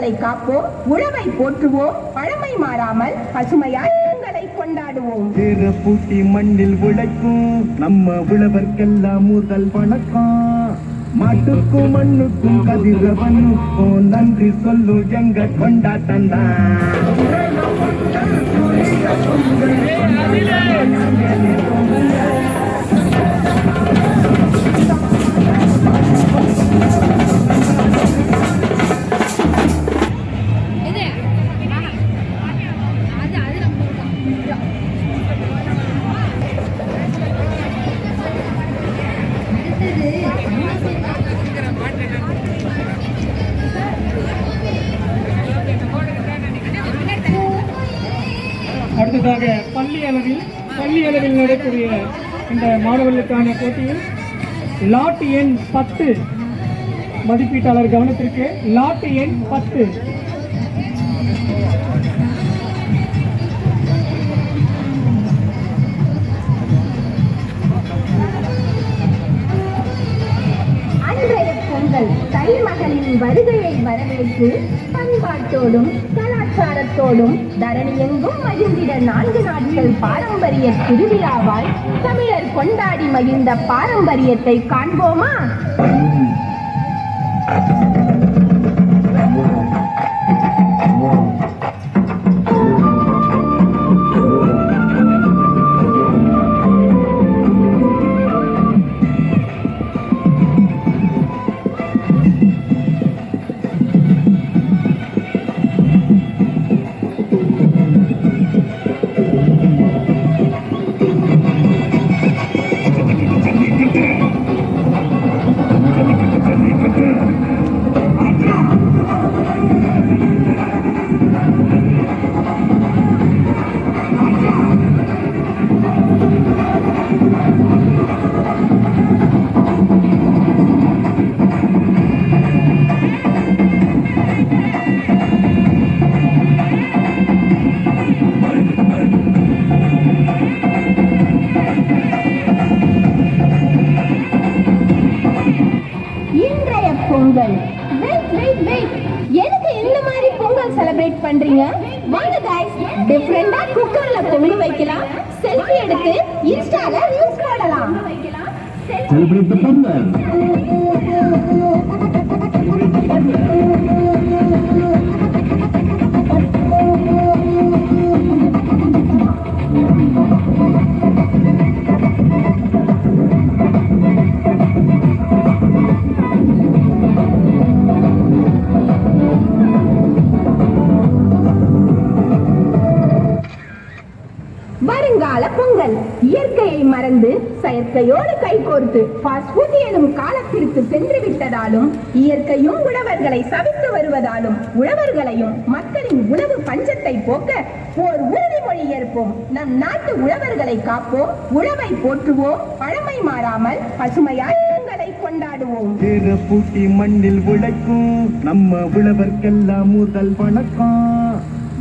உழவர்களை காப்போம், உழவை போற்றுவோம், பழமை மாறாமல் பசுமையாய் பொங்கலை கொண்டாடுவோம். பூட்டி மண்ணில் உழைக்கும் நம்ம உழவர்க்கெல்லாம் முதல் வணக்கம். மாட்டுக்கும் மண்ணுக்கும் கதிரவனுக்கும் நன்றி சொல்லு எங்க கொண்டாட்டம் தான். அடுத்ததாக பள்ளி அளவில் நடக்கூடிய இந்த மாணவர்களுக்கான போட்டியில் லாட் எண் 10 மதிப்பீட்டாளர் கவனத்திற்கு. லாட் எண் 10 தைமகளின் வருகையை வரவேற்று பண்பாட்டோடும் கலாச்சாரத்தோடும் தரணி எங்கும் மகிழ்ந்திட 4 நாட்கள் பாரம்பரிய திருவிழாவால் தமிழர் கொண்டாடி மகிழ்ந்த பாரம்பரியத்தை காண்போமா? எதுக்கு இந்த மாதிரி பொங்கல் செலிப்ரேட் பண்றீங்க? வாங்க गाइस, டிஃபரண்டா குக்கர்ல பொங்கல் வைக்கலாம், செல்ஃபி எடுத்து இன்ஸ்டால ரீல்ஸ் போடலாம். செலிப்ரேட் தி பொங்கல். வருங்கால பொங்கல் இயற்கையை மறந்து செயற்கையோடு கைகோர்த்து ஃபாஸ்ட் ஃபுட் எனும் காலத்திற்கு சென்று விட்டதாலும் இயற்கையும் உழவர்களை சவித்து வருவதாலும் உழவர்களையும் மக்களின் உணவு பஞ்சத்தை போக்க ஓர் உறுதிமொழி ஏற்போம். நம் நாட்டு உழவர்களை காப்போம், உழவை போற்றுவோம், பழமை மாறாமல் பசுமையாய் பொங்கலை கொண்டாடுவோம். பூட்டி மண்ணில் உழைக்கும் நம்ம உழவர்க்கெல்லாம் முதல் வணக்கம்.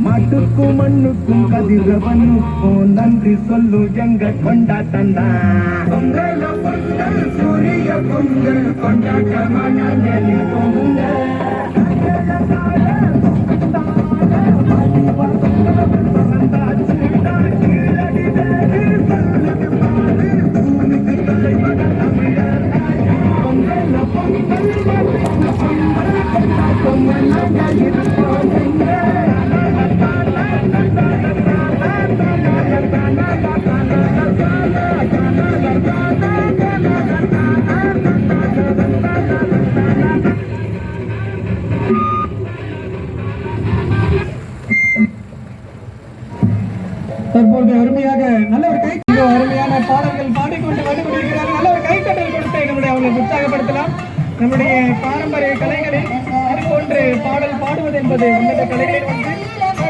மாட்டுக்கும் மண்ணுக்கும் கதிரவனுக்கும் நன்றி சொல்லு எங்க கொண்டாட்டம் தான். பொங்கல் பொங்கல் சூரிய பொங்கல் கொண்டாட்டமான பொங்கல். தற்போது அருமையாக நல்ல ஒரு அருமையான பாடல்கள் பாடிக்கொண்டு வந்து கொண்டிருக்கிறார்கள். நல்ல ஒரு கைத்தட்டல் கொடுத்து நம்முடைய அவர்களை உற்சாகப்படுத்தலாம். நம்முடைய பாரம்பரிய கலைகளில் அதுபோன்று பாடல் பாடுவது என்பது உன்னத கலைகளில் ஒன்று.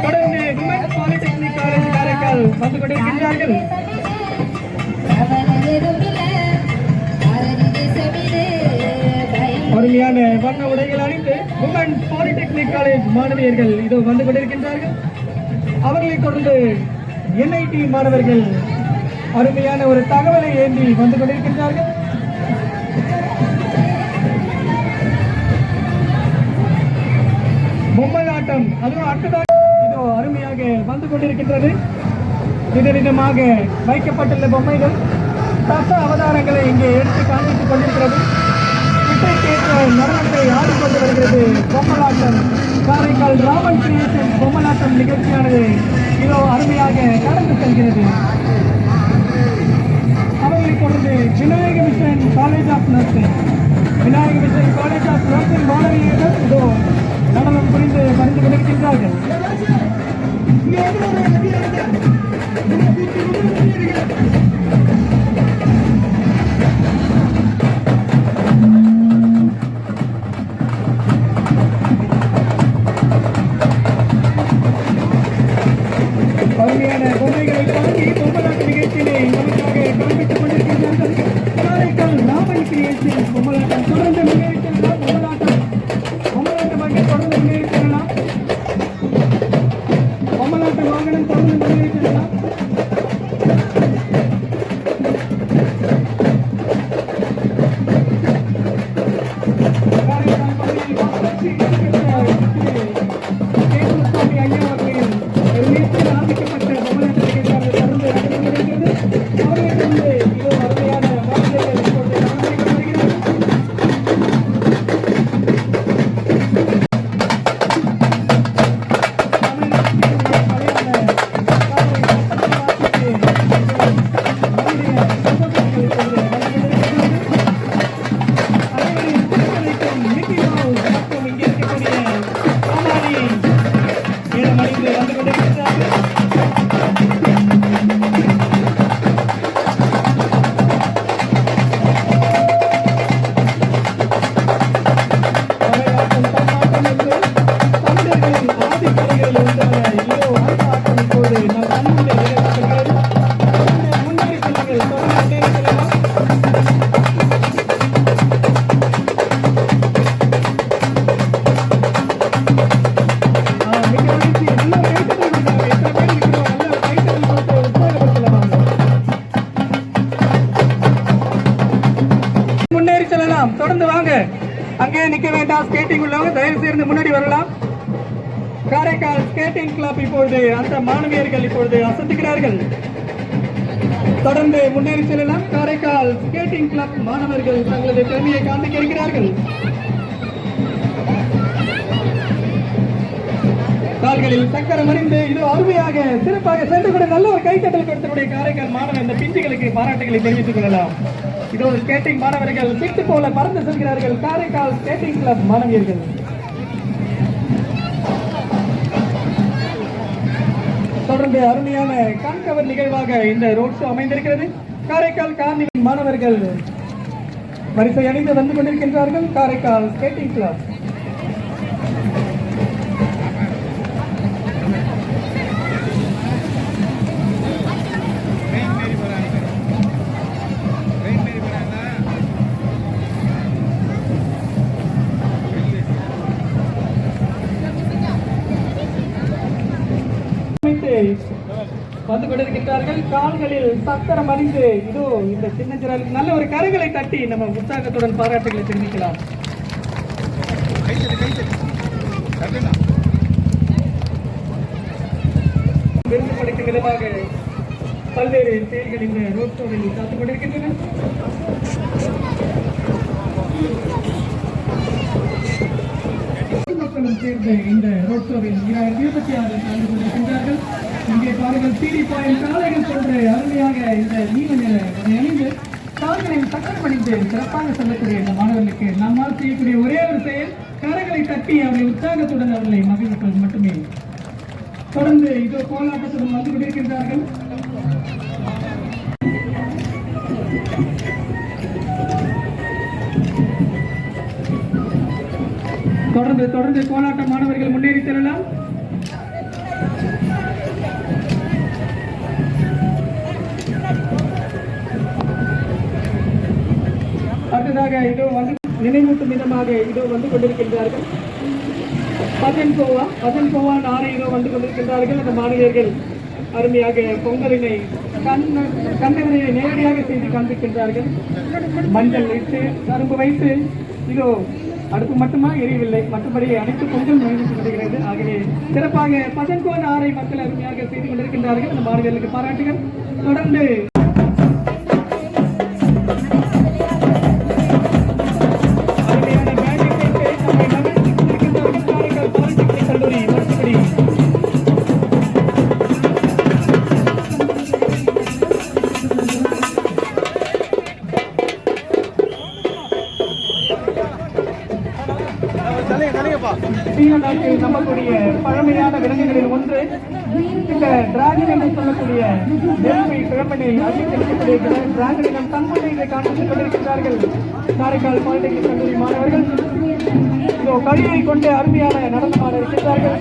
தொடர்ந்து விமென்ஸ் பாலிடெக்னிக் காலேஜ் காரைக்கால் வந்து கொண்டிருக்கின்றார்கள். அருமையான வண்ண உடைகள் அணிந்து விமென்ஸ் பாலிடெக்னிக் காலேஜ் மாணவியர்கள் இதோ வந்து கொண்டிருக்கின்றார்கள். அவர்களை தொடர்ந்து NIT மாணவர்கள் அருமையான ஒரு தகவலை ஏந்தி வந்து கொண்டிருக்கின்றார்கள். பொம்மலா கோலாட்டம் அதுவும் அடுத்ததாக இதோ அருமையாக வந்து கொண்டிருக்கின்றது. விதவிதமாக வைக்கப்பட்டுள்ள பொம்மைகள் தச அவதாரங்களை இங்கே எடுத்து காண்பித்துக் கொண்டிருக்கிறது. இசைக்கேற்ற நடனத்தை ஆடிக்கொண்டு வருகிறது பொம்மலாட்டம். காரைக்கால் ராமன் கிரியேஷன் பொம்மலாட்டம் நிகழ்ச்சியானது இதோ அருமையாக நடந்து செல்கிறது. அவர்களை தொடர்ந்து Vinayaka mission college of nursing மாணவியர்கள் இதோ நடனம் புரிந்து மறைந்து கொண்டிருக்கின்றார்கள். அருமையான பொம்மைகளை தாண்டி பொம்மலாட்ட நிகழ்ச்சியினை நமக்காக காண்பித்துக் கொண்டிருக்கின்றார்கள். காரைக்கால் ராமன் கிரியேஷன் பொம்மலாட்டம் தொடர்ந்து முன்னேறிக்கலாம். பொம்மலாட்டமாக தொடர்ந்து முன்னேறிக்கலாம். பொம்மலாட்ட வாகனம் தொடர்ந்து முன்னேறிக்கலாம். காரைக்கால் பகுதியில் பாராட்சி கேசுவசாமி ஐயா அவர்களின் நேற்று ஆரம்பிக்கப்பட்ட பொம்மலாட்ட நிகழ்ச்சியானது தொடர்ந்து நடந்து கொண்டிருக்கிறது. அவர்களை கொண்டு இதோ அருமையான வார்த்தைகள் இப்பொழுது நடந்து வருகிறார்கள். முன்னேறி செல்லலாம். தொடர்ந்து வாங்க. அங்கே நிக்க வேண்டாம். ஸ்கேட்டிங் உள்ளவங்க தயவு செய்து முன்னாடி வரலாம். காரைக்கால் ஸ்கேட்டிங் கிளப் இப்பொழுது அந்த மாணவியர்கள் இப்பொழுது அசத்துகிறார்கள். தொடர்ந்து முன்னேறி செல்லலாம். காரைக்கால் ஸ்கேட்டிங் கிளப் மாணவர்கள் தங்களது திறமையை காண்பிக்க இருக்கிறார்கள். கால்களில் சக்கரம் அறிந்து இது அருமையாக சிறப்பாக சென்று கூட நல்ல ஒரு கைத்தட்டல் கொடுத்தக்கூடிய காரைக்கால் மாணவர் இந்த பிஞ்சுகளுக்கு பாராட்டுகளை தெரிவித்துக் கொள்ளலாம். இதோ ஸ்கேட்டிங் மாணவர்கள் சிட்டு போல பறந்து செல்கிறார்கள். காரைக்கால் ஸ்கேட்டிங் கிளப் மாணவியர்கள் தொடர்ந்து அருமையான கண்கவர் நிகழ்வாக இந்த ரோட் ஷோ அமைந்திருக்கிறது. காரைக்கால் கார்னிவல் மாணவர்கள் வரிசை அணிந்து வந்து கொண்டிருக்கின்றார்கள். காரைக்கால் ஸ்கேட்டிங் கிளப் வந்து கொண்டிருக்கின்றார்கள். கால்களில் சக்கரம் அணிந்து இதோ இந்த சின்னஞ்சிறாருக்கு நல்ல ஒரு கரங்களை தட்டி நம்ம உற்சாகத்துடன் பாராட்டுகளை தெரிவிக்கலாம். விருந்து படைக்கும் விதமாக பல்வேறு செயல்கள் இந்த ரோட் ஷோவில் காத்துக் கொண்டிருக்கின்றன. மக்களும் சேர்ந்து இந்த ரோட் ஷோவில் 2026 கலந்து கொண்டிருக்கின்றார்கள். இங்கே பாருங்கள் CD பாயும் காளைகள் போன்ற அருமையாக இந்த நீல நிற அணிந்து கால்களின் சக்கரம் அணிந்து சிறப்பாக செல்லக்கூடிய இந்த மாணவர்களுக்கு நம்மால் செய்யக்கூடிய ஒரே ஒரு செயல் கரங்களை தட்டி அவர்களை உற்சாகத்துடன் அவர்களை மகிழ்விப்பது மட்டுமே. தொடர்ந்து இதோ கோலாட்டத்துடன் வந்து கொண்டிருக்கின்றார்கள். தொடர்ந்து கோலாட்ட மாணவர்கள் முன்னேறி செல்லலாம். அடுத்ததாக இதோ வந்து நினைவூட்டும் விதமாக இதோ வந்து கொண்டிருக்கின்றார்கள். பதன் கோவா நாரை இதோ வந்து கொண்டிருக்கின்றார்கள். அந்த மாணவியர்கள் அருமையாக பொங்கலினை கண்ணவரை நேரடியாக செய்து காண்பிக்கின்றார்கள். மஞ்சள் வைத்து கரும்பு வைத்து இதோ அடுப்பு மட்டுமா எரியவில்லை, மற்றபடி அனைத்து பொங்கல் நுழைந்து வருகிறது. ஆகவே சிறப்பாக பதன்கோன் ஆரை மக்கள் அருமையாக செய்து கொண்டிருக்கின்றார்கள். அந்த மாணவர்களுக்கு பாராட்டுகள். தொடர்ந்து நம்பக்கூடிய பழமையான விலங்குகளில் ஒன்று இந்த டிராகன் என்று சொல்லக்கூடிய நெருப்பை கிழமனை அறிவிக்கக்கூடிய டிராகனிடம் தன்முறை இதை காண்பித்துக் கொண்டிருக்கிறார்கள். காரைக்கால் பாலிடெக்னிக் கல்லூரி மாணவர்கள் இதோ கழிவை கொண்டு அருமையான நடனமாக இருக்கின்றார்கள்.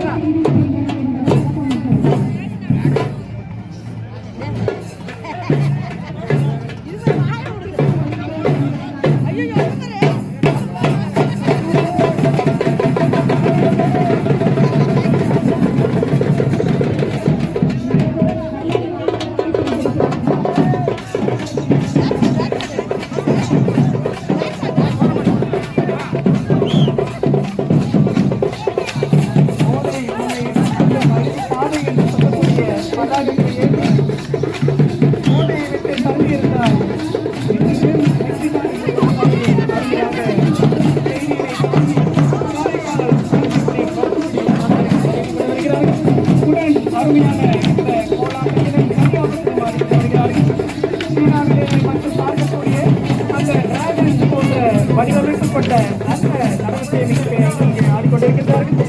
வடிவமைக்கப்பட்ட அந்த நடனத்தை இங்கே ஆடிக்கொண்டிருக்கிறார்கள்.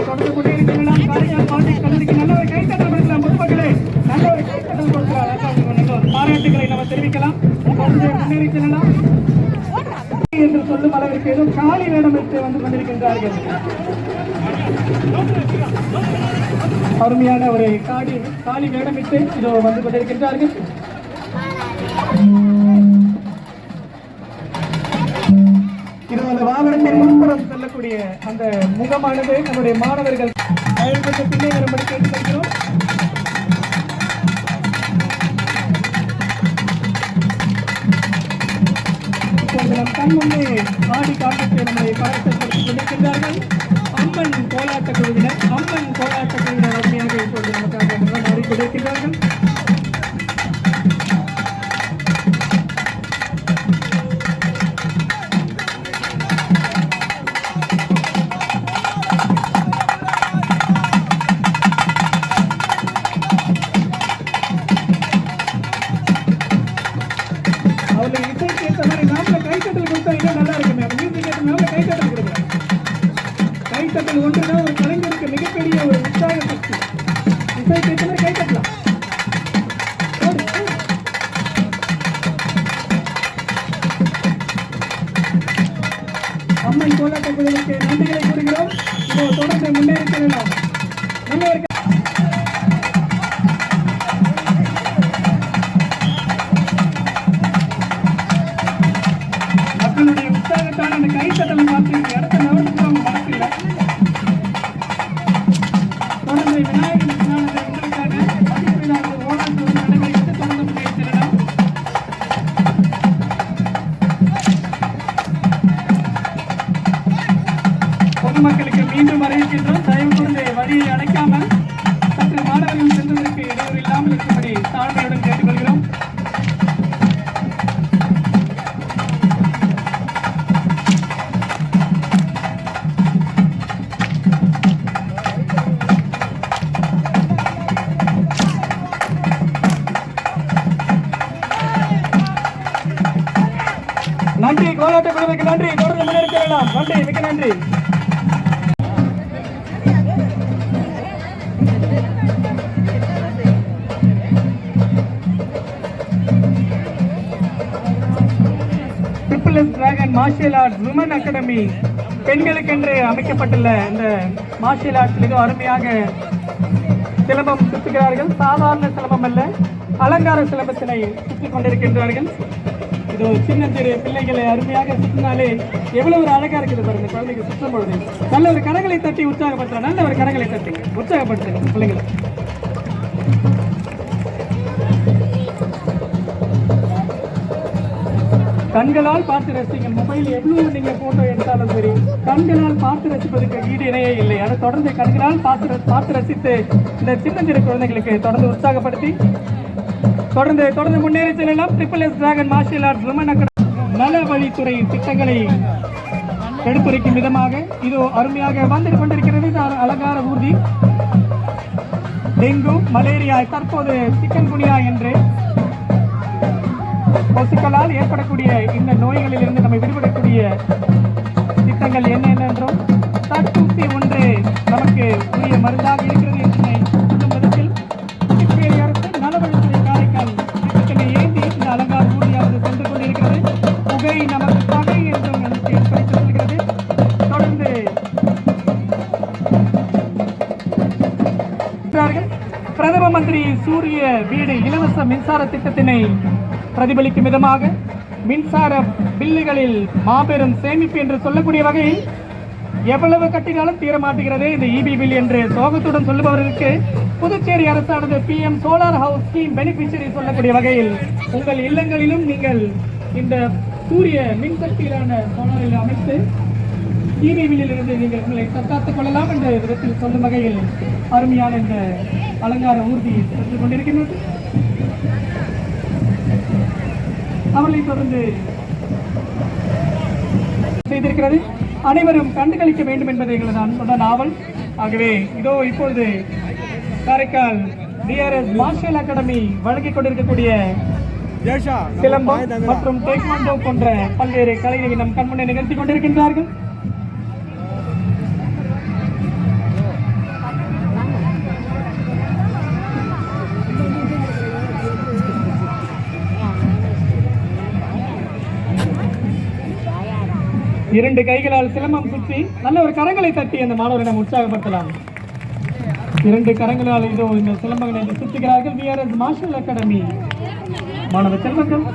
தொடர்ந்து கொண்டே இருக்கலாம். காரைக்கால் பாலிடெக்னிக் கல்லூரிக்கு நல்ல ஒரு கைத்தட்டல் கொடுக்கலாம். பொதுமக்களே நல்ல ஒரு கைத்தட்டல் கொடுக்கலாம். நல்ல ஒரு பாராட்டுகளை நம்ம தெரிவிக்கலாம். தொடர்ந்து முன்னேறி செல்லலாம் என்று சொல்லும் அளவிற்கு ஏதோ காலி வேடம் எடுத்து வந்து கொண்டிருக்கின்றார்கள். அருமையான ஒரு காலி வேடமிட்டு இதோ வந்து கொண்டிருக்கின்றார்கள். இது அந்த வாகனத்தின் முன்புறம் செல்லக்கூடிய அந்த முகமானது நம்முடைய மாணவர்கள் பயன்படுத்த பின்னே வரும்படி கேட்டுக்கொள்கிறோம். நம் கண் முன்னே ஆடி காட்டத்தை நம்மை பழக்கப்படுத்திக் கொண்டிருக்கின்றார்கள். அம்மன் கோலாட்ட குழுவினர் அருமையாக இப்பொழுது நமக்காக ஆடிக்கொண்டிருக்கிறார்கள். அவர்கள் இசைக்கு ஏற்ற மாதிரி நாமள கைத்தட்டல் கொடுத்தா இன்னும் நல்லா இருக்குமே. அந்த மியூசிக் ஏற்ற நாமள கைத்தட்டல் கொடுக்கலாம். கைத்தட்டல் ஒன்றுதான் ஒரு கலைஞருக்கு மிகப்பெரிய ஒரு உற்சாக சக்தி. இசைக்கு ஏற்ற மாதிரி கைத்தட்டலாம். அம்மன் கோலாட்ட குழுவுக்கு நன்றிகளை கூறுகிறோம். இதோ தொடர்ந்து முன்னேறி செல்லலாம். நல்ல ஒரு மக்களுடைய உற்சாகத்தான அந்த கைத்தட்டலை பார்த்து இடத்த நவர்ந்து அவங்க மனசில்லை. தொடர்ந்து விநாயகர் ஸ்நானத்தை உங்களுக்கான மதிப்பீடான ஓராண்டு நடைமுறைக்கு தொடர்ந்து முன்னேறி செல்லலாம். பொதுமக்களுக்கு மீண்டும் அறிவிக்கின்றோம். தயவு கூர்ந்து வழியை அடைக்காமல் சற்று மாணவர்கள் செல்வதற்கு இடையூறு இல்லாமல் இருக்கும்படி தாழ்மையுடன் கேட்டுக்கொள்கிறோம். நன்றி கோலாட்ட குழுவுக்கு நன்றி. தொடர்ந்து முன்னேறி செல்லலாம். நன்றி, மிக்க நன்றி. Triple S dragon martial arts women academy பெண்களுக்கென்று அமைக்கப்பட்டுள்ள இந்த மார்ஷியல் ஆர்ட்ஸ் மிக அருமையாக சிலம்பம் சுற்றுகிறார்கள். சாதாரண சிலம்பம் அல்ல, அலங்கார சிலம்பத்தினை சுற்றிக் கொண்டிருக்கின்றார்கள். இதோ சின்னஞ்சிறு பிள்ளைகளை அருமையாக சுற்றினாலே எவ்வளவு ஒரு அழகா இருக்குது பாருங்க குழந்தைங்க சுற்றும் பொழுது. நல்ல ஒரு கரங்களை தட்டி உற்சாகப்படுத்துறோம். நல்ல ஒரு கரங்களை தட்டி உற்சாகப்படுத்துங்க பிள்ளைங்களை. கண்களால் பார்த்து ரசிங்க. மொபைல் எவ்வளவு நீங்க போட்டோ எடுத்தாலும் சரி, கண்களால் பார்த்து ரசிப்பதற்கு ஈடு இணையே இல்லை. அதை தொடர்ந்து கண்களால் பார்த்து ரசித்து இந்த சின்னஞ்சிறு குழந்தைகளுக்கு தொடர்ந்து உற்சாகப்படுத்தி தொடர்ந்து முன்னேறி செல்லலாம். SSS dragon martial arts women academy நல வழித்துறை திட்டங்களை எடுத்துரைக்கும் விதமாக இதோ அருமையாக வந்து கொண்டிருக்கிறது. அலங்கார ஊர்தி டெங்கு, மலேரியா, தற்போது சிக்கன் குனியா என்று கொசுக்களால் ஏற்படக்கூடிய இந்த நோய்களில் இருந்து நம்மை விடுபடக்கூடிய திட்டங்கள் என்னென்றும் தடுப்பூசி ஒன்று நமக்கு உரிய மருந்தாக இருக்கிறது என்று சொல்லும் விதத்தில் புதுச்சேரி அரசு நலவழித்துறை காரைக்கால் திட்டத்தினை ஏந்தி இந்த அலங்கார ஊர்தியாவது சென்று கொண்டிருக்கிறது. புகை நமக்கு பகை என்றும் நமக்கு ஏற்படுத்தி சொல்கிறது. தொடர்ந்து பிரதம மந்திரி சூரிய வீடு இலவச மின்சார திட்டத்தினை பிரதிபலிக்கும் விதமாக மின்சார பில்லுகளில் மாபெரும் சேமிப்பு என்று சொல்லக்கூடிய வகையில் எவ்வளவு கட்டினாலும் தீரமாட்டுகிறது இந்த இபி பில் என்று சோகத்துடன் சொல்லுபவர்களுக்கு புதுச்சேரி அரசானது PM solar house scheme beneficiary சொல்லக்கூடிய வகையில் உங்கள் இல்லங்களிலும் நீங்கள் இந்த சூரிய மின்சக்தியிலான சோலாரில் அமைத்து இபி பில்லில் இருந்து நீங்கள் உங்களை தற்காத்துக் கொள்ளலாம் என்ற விதத்தில் சொல்லும் வகையில் அருமையான இந்த அலங்கார ஊர்தி சென்று கொண்டிருக்கின்றது. அவர்களை தொடர்ந்து செய்திருக்கிறது. அனைவரும் கண்டுகளிக்க வேண்டும் என்பது எங்களது அன்புடன் ஆவல். ஆகவே இதோ இப்பொழுது காரைக்கால் DRS மார்ஷியல் அகாடமி வழங்கிக் கொண்டிருக்கக்கூடிய சிலம்பம் மற்றும் டேக்வாண்டோ போன்ற பல்வேறு கலைகளை நம் கண்முன்னே நிகழ்த்தி கொண்டிருக்கின்றார்கள். இரண்டு கைகளால் சிலம்பம் சுற்றி நல்ல ஒரு கரங்களை தட்டி அந்த மாணவரிடம் உற்சாகப்படுத்தலாம். இரண்டு கரங்களால் இதோ இந்த சிலம்பங்களை சுற்றுகிறார்கள் DRS மார்ஷியல் அகாடமி மாணவ செல்வங்கள்.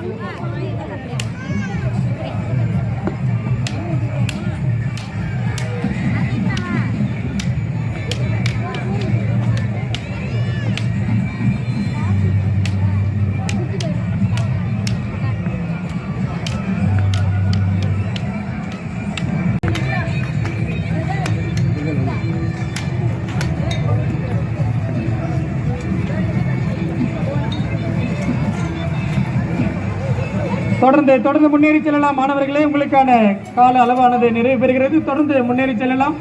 தொடர்ந்து முன்னேறி செல்லலாம் மாணவர்களே. உங்களுக்கான கால அளவானது நிறைவு பெறுகிறது. தொடர்ந்து முன்னேறி செல்லலாம்.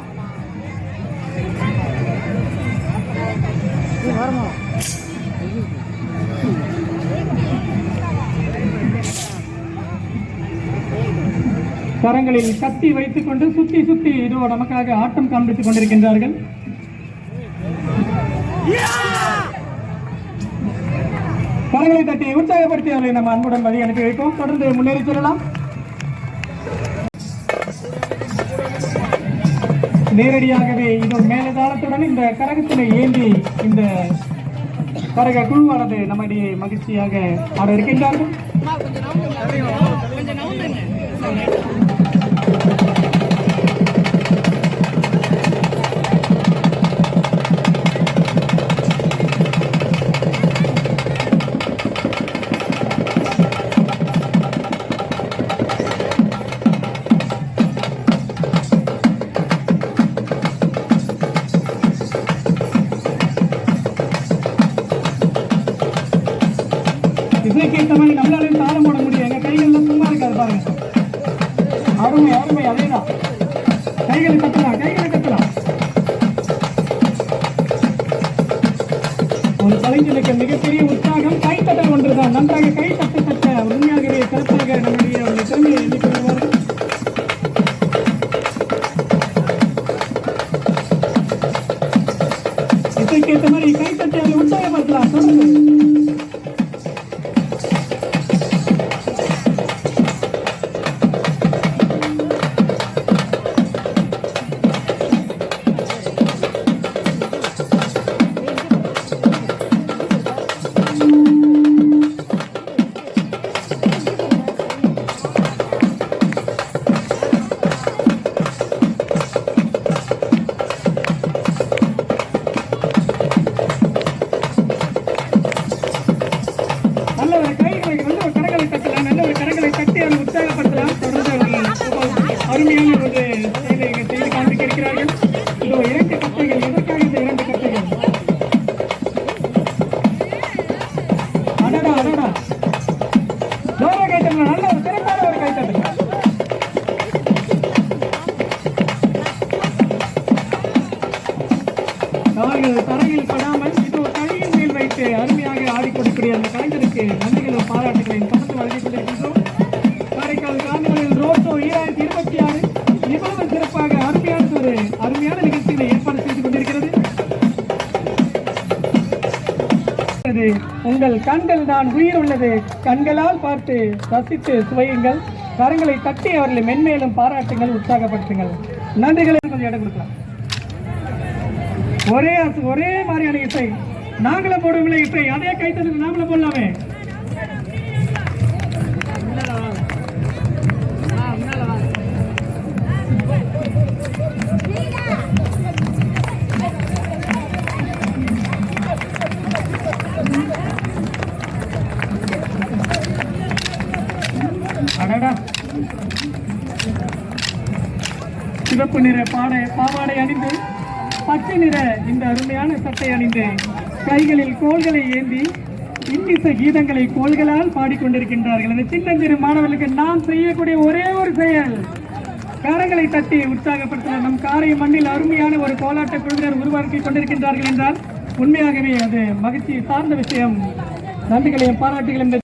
கரங்களில் கத்தி வைத்துக் கொண்டு சுத்தி இதோ நமக்காக ஆட்டம் காண்பித்துக் கொண்டிருக்கின்றார்கள். கரங்களை தட்டி உற்சாகப்படுத்தி அவர்களை நம்ம அன்புடன் வழி அனுப்பி வைப்போம். தொடர்ந்து முன்னேறி செல்லலாம். நேரடியாகவே இது மேலதாளத்துடன் இந்த கரகத்தினை ஏந்தி இந்த கரக குழுவானது நம்முடைய மகிழ்ச்சியாக ஆட இருக்கின்றார்கள். இசைக்கேற்ற மாதிரி நம்மளாலையும் தாளம் போட முடியும். எங்க கைகள்லாம் சும்மா இருக்காது பாருங்க. அருமை அதேதான். கைகளை கட்டலாம். ஒரு கலைஞனுக்கு மிகப்பெரிய உற்சாகம் கைத்தட்டல் ஒன்றுதான். நன்றாக கை தட்ட உண்மையாகவே சிறப்பாக நம்முடைய திறமையை எண்ணிக் கொள்வார்கள். இசைக்கேற்ற மாதிரி கைத்தட்டி அதை உற்சாகப்படுத்தலாம். தொடர்ந்து அவர்கள் தரையில் படாமல் இதோ கையின் மேல் வைத்து அருமையாக ஆடிக்கொடுக்கிற அந்த கலைஞருக்கு நன்றிகளும் பாராட்டுகளையும் தொடர்ந்து வழங்கிக் கொண்டிருக்கின்றோம். காரைக்கால் கிராமங்களில் ரோட்டோ 2026 இவ்வளவு சிறப்பாக அருமையான நிகழ்ச்சிகளை ஏற்பாடு செய்து கொண்டிருக்கிறது. உங்கள் கண்கள் தான் உயிர் உள்ளது, கண்களால் பார்த்து ரசித்து சுவையுங்கள், கரங்களை தட்டி அவர்களை மென்மேலும் பாராட்டுங்கள், உற்சாகப்படுத்துங்கள். நன்றிகளை கொஞ்சம் இடம் கொடுக்கலாம். ஒரே மாதிரியான இசை, நாங்களும் போடுவோம் இசை, அதே கைத்தறி நாங்களும் போடலாமே. சிவப்பு நிற பாவாடை அணிந்து பச்சை நிற இந்த அருமையான சட்டை அணிந்து கைகளில் கோல்களை ஏந்தி இன்னிசை கீதங்களை கோல்களால் பாடிக்கொண்டிருக்கின்றார்கள். அந்த சின்னஞ்சிறு மாணவர்களுக்கு நாம் செய்யக்கூடிய ஒரே ஒரு செயல், கரங்களை தட்டி உற்சாகப்படுத்த நம் காரை மண்ணில் அருமையான ஒரு கோலாட்ட குழுவினர் உருவாக்கி கொண்டிருக்கின்றார்கள் என்றால் உண்மையாகவே அது மகிழ்ச்சி சார்ந்த விஷயம். நன்றிகளையும் பாராட்டுகளையும்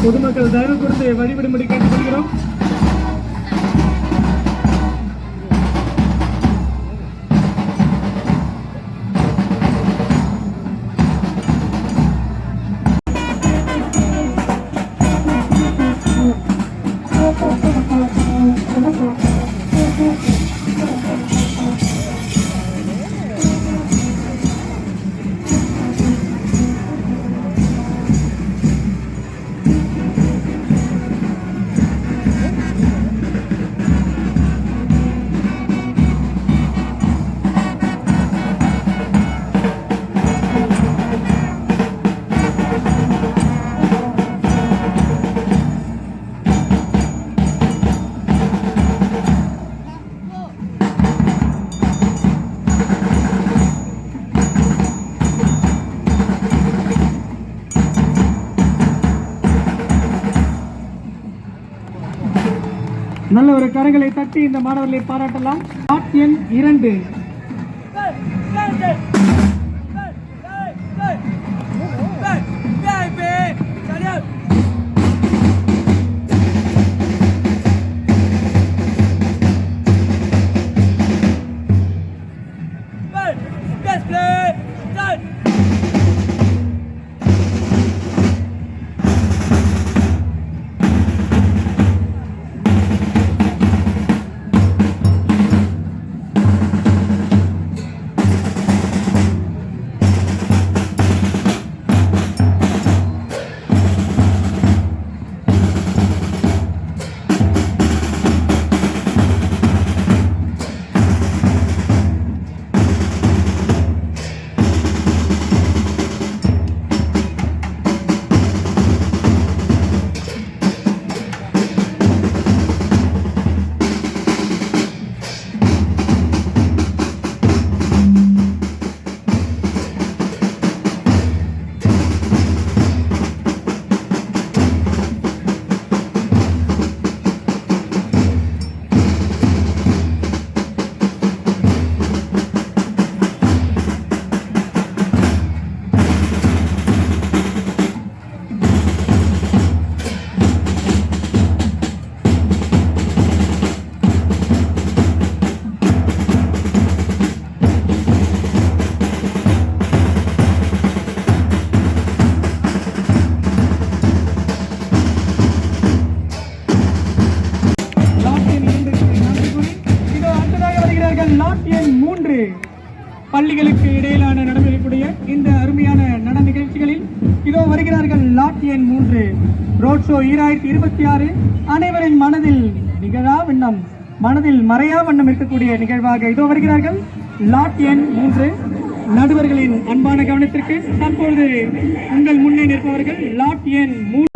பொதுமக்கள் தயவு கொடுத்து வழிவிடும்படி கேட்டுக்கொள்கிறோம். நல்ல ஒரு கரங்களை தட்டி இந்த மாணவர்களை பாராட்டலாம். எண் 2 லாட் எண் 3 பள்ளிகளுக்கு இடையிலான நடைபெறக்கூடிய இந்த அருமையான நடன நிகழ்ச்சிகளில் இதோ வருகிறார்கள் லாட் எண் 3 ரோட் ஷோ 2026 அனைவரின் மனதில் நிகழா வண்ணம் மனதில் மறையா வண்ணம் இருக்கக்கூடிய நிகழ்வாக இதோ வருகிறார்கள் லாட் எண் 3 நடுவர்களின் அன்பான கவனத்திற்கு தற்பொழுது உங்கள் முன்னே நிற்பவர்கள் லாட் எண் 3.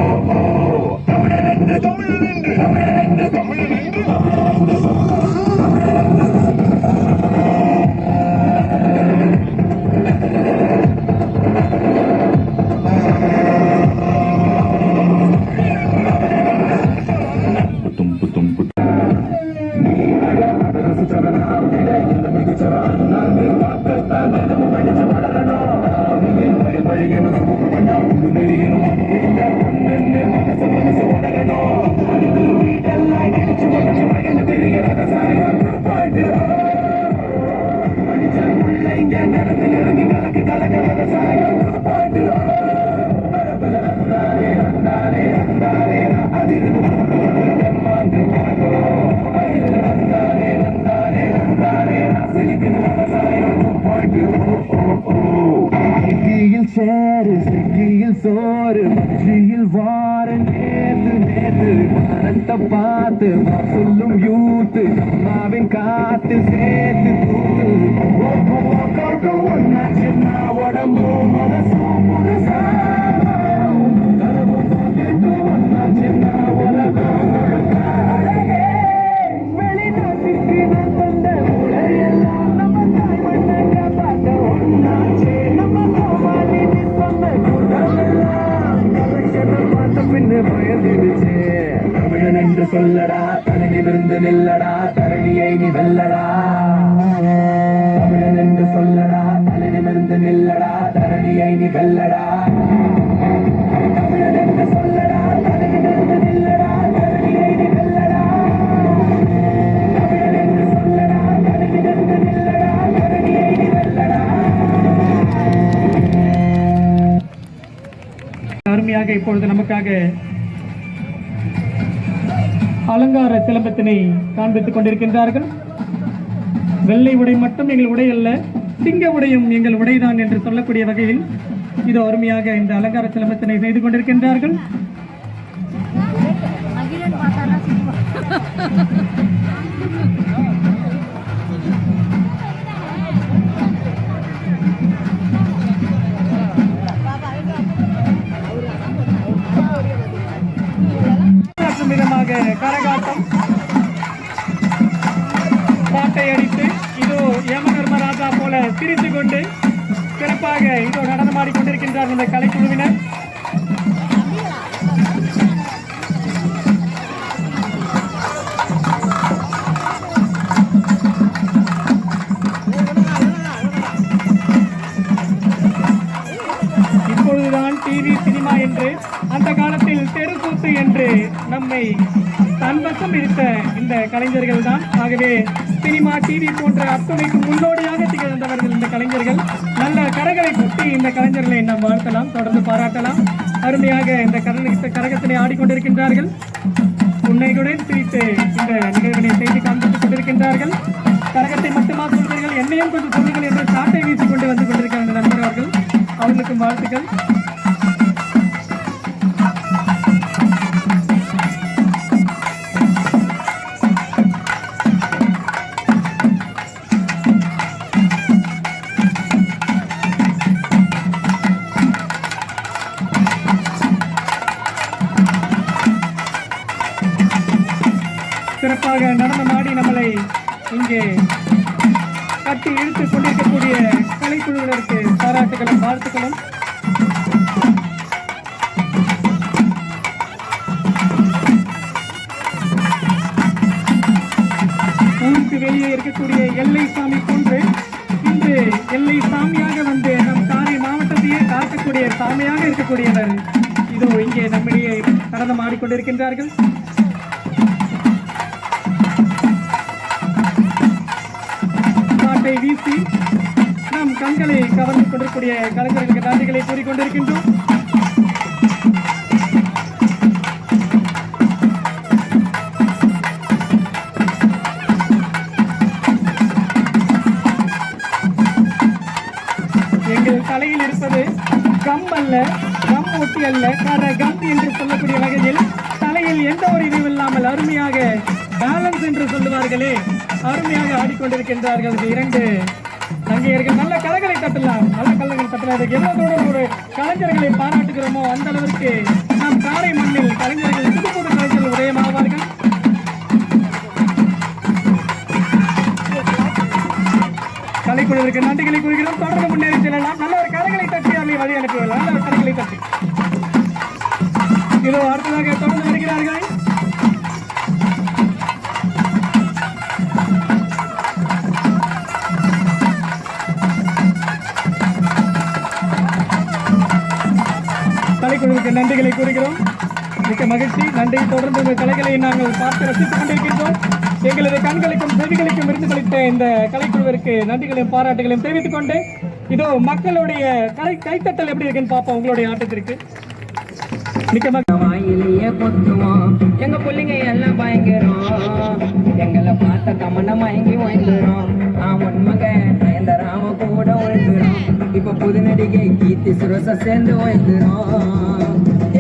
சிக்கியில் சோறு பட்சியில் வார நேத்து மனத்தை பார்த்து சொல்லும் யூத்து அம்மாவின் காத்து சேர்த்து கூத்து ஒன்னா சின்ன உடம்பு மனசும் முழுசா ஒன்னா சின்ன உலகம் வெளிநாட்டுக்கு நான் தந்த உலகெல்லாம் நம்ம தாய் மண்ணை காப்பாற்ற ஒன்னாச்சே தமிழன் என்று சொல்லடா தனிமிருந்து நில்லடா தரணியை நீ வெல்லடா தமிழன் என்று சொல்லடா தனிமிருந்து நில்லடா தரணியை நீ வெல்லடா தமிழன் என்று சொல்லடா தனிமிருந்து நில்லடா தரணியை நீ வெல்லடா தமிழன் என்று சொல்லடா தனிமிருந்து நில்லடா தரணியை நீ வெல்லடா. அருமையாக இப்பொழுது நமக்காக அலங்கார சிலம்பத்தினை காண்பித்துக் கொண்டிருக்கின்றார்கள். வெள்ளை உடை மட்டும் எங்கள் உடை அல்ல, சிங்க உடையும் எங்கள் உடைதான் என்று சொல்லக்கூடிய வகையில் இது அருமையாக இந்த அலங்கார சிலம்பத்தினை செய்து கொண்டிருக்கின்றார்கள். விதமாக கரகாட்டம் பாட்டை அடித்து இதோ யமதர்மராஜா போல சிரித்து கொண்டு சிறப்பாக இதோ நடனமாடிக் கொண்டிருக்கின்றார் இந்த கலைக்குழுவினர். இப்பொழுதுதான் டிவி சினிமா என்று அந்த காலத்தில் தெருக்கூத்து என்று நம்மை தன்வசம் இருந்த இந்த கலைஞர்கள் தான். ஆகவே சினிமா டிவி போன்ற அத்துணைக்கு முன்னோடியாக திகழ்ந்தவர்கள் இந்த கலைஞர்கள். நல்ல கரகளை கொட்டி இந்த கலைஞர்களை நாம் வாழ்த்தலாம், தொடர்ந்து பாராட்டலாம். அருமையாக இந்த கரகத்தினை ஆடிக்கொண்டிருக்கின்றார்கள். உன்னையுடன் சிரித்து இந்த நிகழ்வினை செய்து காண்பித்துக் கொண்டிருக்கின்றார்கள். கரகத்தை மட்டுமா சொல்கிறீர்கள், என்னையும் கொஞ்சம் சொல்லுங்கள் என்று சாட்டை வீசிக் கொண்டு வந்து கொண்டிருக்கிற அந்த நண்பர் அவர்கள், அவர்களுக்கும் வாழ்த்துக்கள். சிறப்பாக நடனமாடி நம்மளை இங்கே கட்டி இழுத்துக் கொண்டிருக்கக்கூடிய கலைக்குழுவினருக்கு பாராட்டுகளும் வாழ்த்துக்களும். ஊருக்கு வெளியே இருக்கக்கூடிய எல்லை சாமி போன்று இன்று எல்லை சாமியாக வந்து நம் காரை மாவட்டத்தையே காக்கக்கூடிய சாமியாக இருக்கக்கூடியவர் இதோ இங்கே நம்மிடையே நடனம் ஆடிக்கொண்டிருக்கின்றார்கள். வீசி நம் கண்களை கவர்ந்து கொண்டிருக்கூடிய கலைஞர்களுக்கு நன்றிகளை கூறிக்கொண்டிருக்கின்றோம். கொண்டிருக்கிறார்கள். தலையில் இருப்பது கம் அல்ல, கம் ஒட்டி அல்ல, கர கம் என்று சொல்லக்கூடிய வகையில் தலையில் எந்த ஒரு இதுவும் இல்லாமல் அருமையாக பேலன்ஸ் என்று சொல்லுவார்களே, அருமையாக ஆடிக்கொண்டிருக்கின்றார்கள் இந்த இரண்டு தங்கையர்கள். நல்ல கலைகளை தட்டலாம், நல்ல கலைகளை தட்டலாம். எவ்வளவு தூரம் ஒரு கலைஞர்களை பாராட்டுகிறோமோ அந்த அளவிற்கு நாம் காரை மண்ணில் கலைஞர்கள் புது புது கலைஞர்கள் உதயமாவார்கள். கலைக்குழுவிற்கு நன்றிகளை கூறுகிறோம். தொடர்ந்து முன்னேறி செல்லலாம். நல்ல ஒரு கலைகளை தட்டி அவர்களை வழி அனுப்புவார்கள். நல்ல ஒரு கலைகளை தட்டி இதோ அடுத்ததாக தொடர்ந்து வருகிறார்கள். கலைக்குழுவுக்கு நன்றிகளை கூறுகிறோம். மிக்க மகிழ்ச்சி, நன்றி. தொடர்ந்து இந்த கலைகளை நாங்கள் பார்த்து ரசித்துக் கொண்டிருக்கின்றோம். எங்களது கண்களுக்கும் செவிகளுக்கும் விருந்துகளித்த இந்த கலைக்குழுவிற்கு நன்றிகளையும் பாராட்டுகளையும் தெரிவித்துக் கொண்டு இதோ மக்களுடைய கைத்தட்டல் எப்படி இருக்குன்னு பார்ப்போம். உங்களுடைய ஆட்டத்திற்கு மிக்க வாயிலேயே கொத்துவோம். எங்க பிள்ளைங்க எல்லாம் பயங்கரம். எங்களை பார்த்த கமண்ட மயங்கி ஓய்ந்துரும். உண்மக இந்த ராம கூட ஓய்ந்துரும். இப்ப புது நடிகை கீர்த்தி சுரச சேர்ந்து ஓய்ந்துரும்.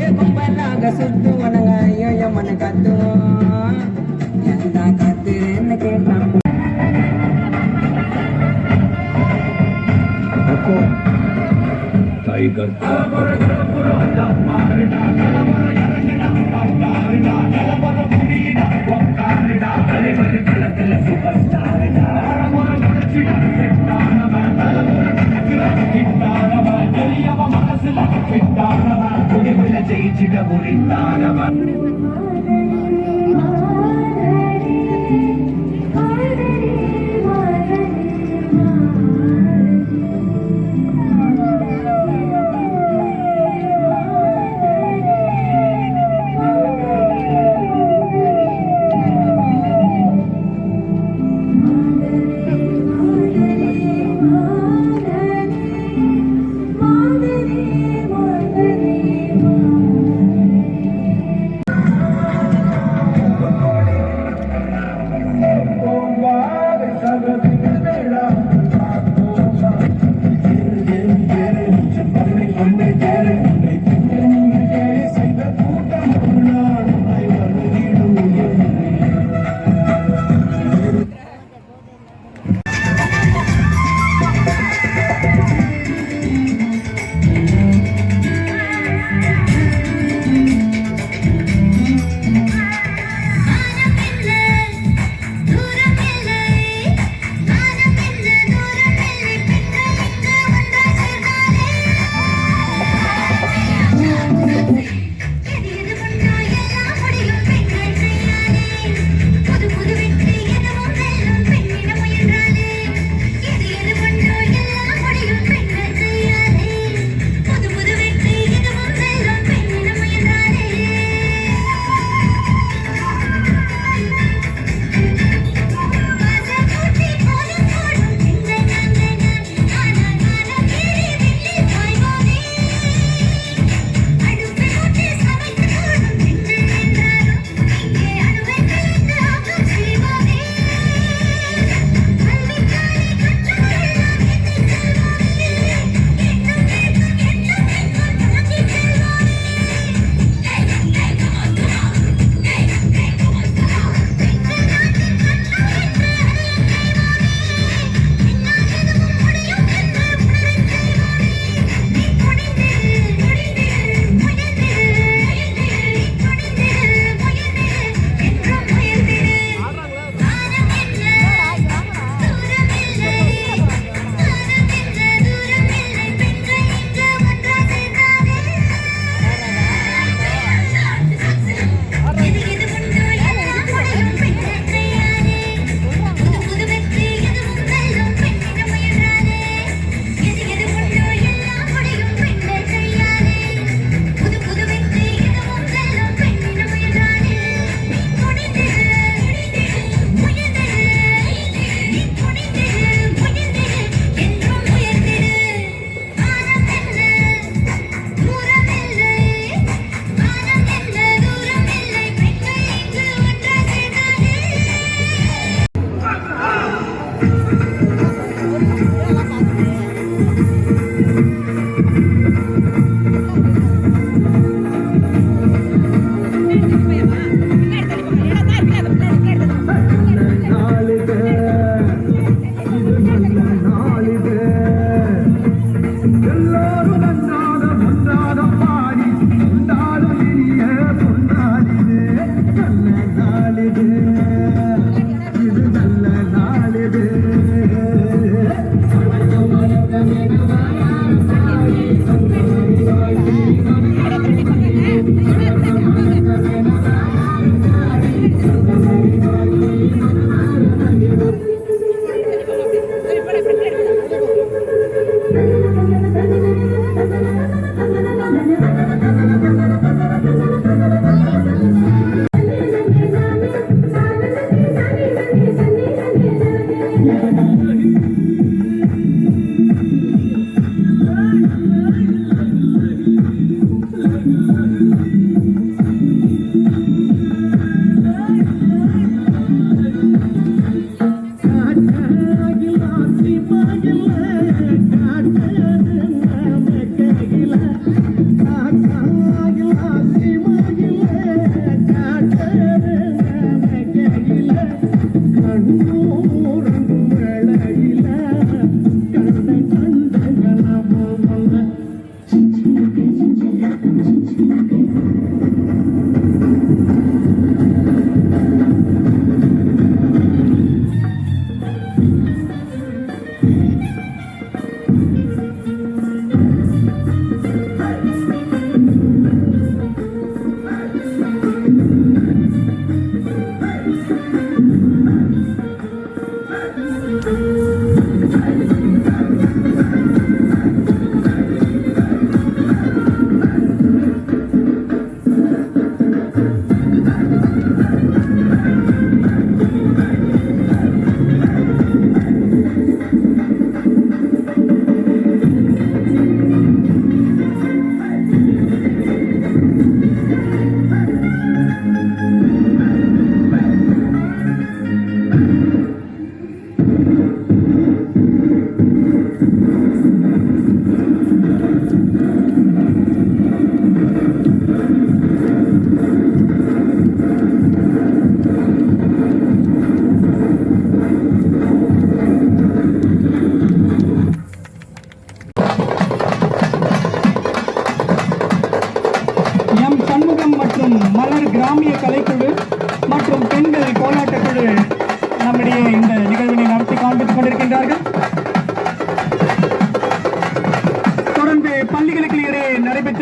ஏ கும்பலாக சுத்துவனங்க ஐயோ மன கத்துவோம். எந்த கத்துன்னு கேட்டான். टाइगर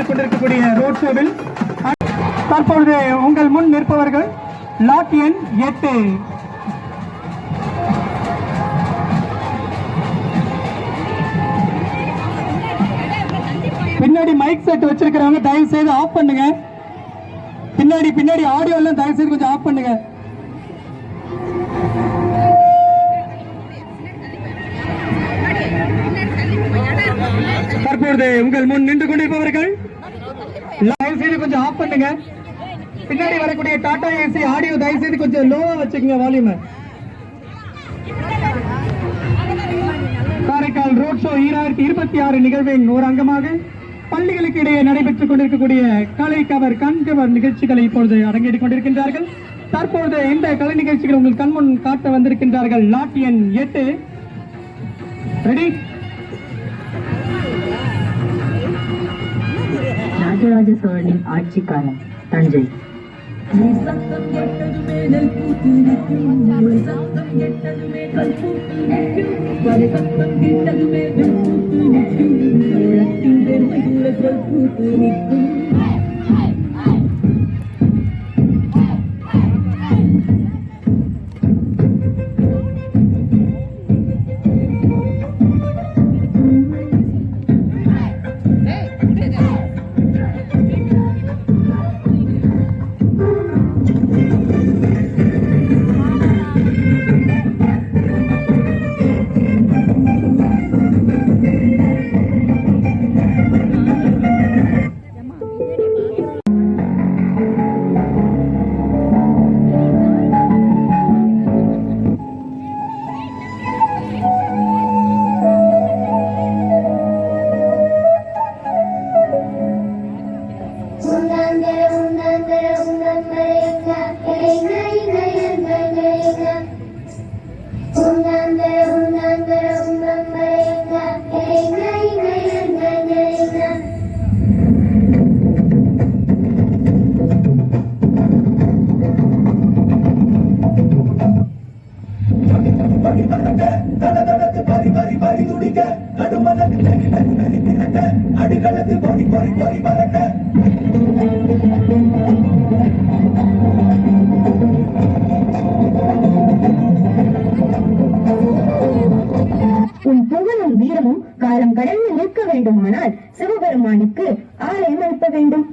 நடைபெற்றுக் கொண்டிருக்கக்கூடிய ரோட் ஷோவில் தற்பொழுது உங்கள் முன் நிற்பவர்கள் லாட் எண் 8. பின்னாடி மைக் செட் வச்சிருக்கிறவங்க தயவு செய்து ஆஃப் பண்ணுங்க. பின்னாடி ஆடியோ எல்லாம் தயவு செய்து கொஞ்சம் ஆஃப் பண்ணுங்க. தற்பொழுது உங்கள் முன் நின்று கொண்டிருப்பவர்கள் தயவு செய்து கொஞ்சம் ஆஃப் பண்ணுங்க. பின்னாடி வரக்கூடிய டாடா ஏசி ஆடியோ தயவு செய்து கொஞ்சம் லோவா வச்சுக்கோங்க வால்யூம். காரைக்கால் ரோட் ஷோ 2026 நிகழ்வின் ஒரு அங்கமாக பள்ளிகளுக்கு இடையே நடைபெற்றுக் கொண்டிருக்கக்கூடிய கலை கவர் கண்கவர் நிகழ்ச்சிகளை இப்பொழுது அரங்கேற்றிக் கொண்டிருக்கின்றார்கள். தற்பொழுது இந்த கலை நிகழ்ச்சிகள் உங்கள் கண்முன் காட்ட வந்திருக்கின்றார்கள் லாட் எண் 8. ரெடி? ராஜராஜ சோழனின் ஆட்சி காலம் தஞ்சை. சத்தம் எட்டதுமே நெல் பூத்து நிற்கும், சத்தம் எட்டதுமே கல் பூத்து நிற்கும், வரை சத்தம் கேட்டதுமே வெண் பூத்து நிற்கும், உலகத்தின் பெருமையுள்ள சொல் பூத்து நிற்கும். உன் புகழும் வீரமும் காலம் கடந்து நிற்க வேண்டுமானால் சிவபெருமானுக்கு ஆலயம் எழுப்ப வேண்டும்.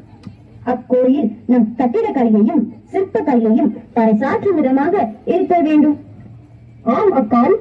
அக்கோயில் நம் கட்டிடக்கலையையும் சிற்ப கலையையும் பறைசாற்றும் விதமாக இருக்க வேண்டும். ஆம் அக்கால்.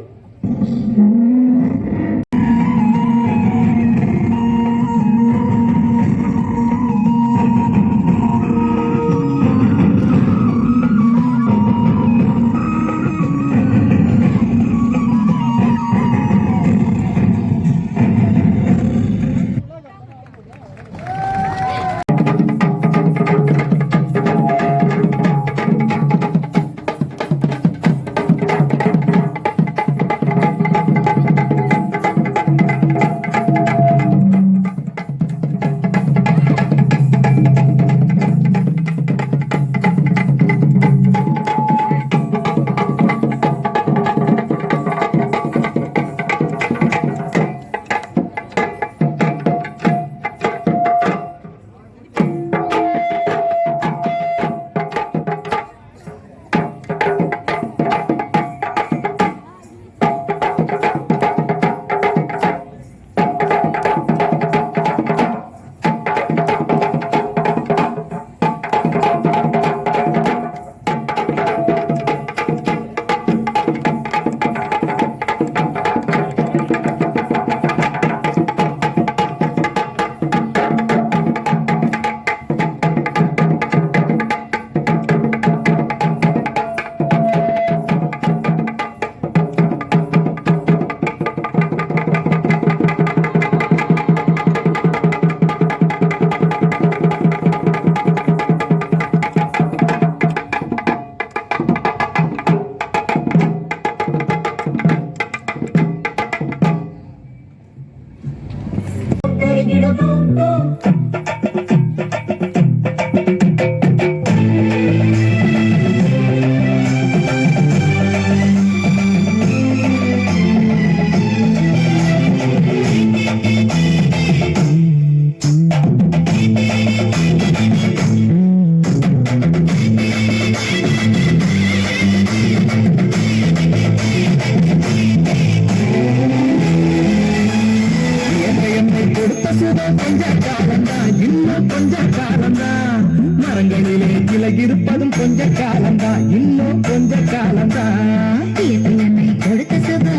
கொஞ்ச காலம்தான், இன்னும் கொஞ்ச காலம்தான். மரங்களிலே இலை இருப்பதும் கொஞ்ச காலம்தான், இன்னும் கொஞ்ச காலம்தான். என்னை கொடுத்த சுகம்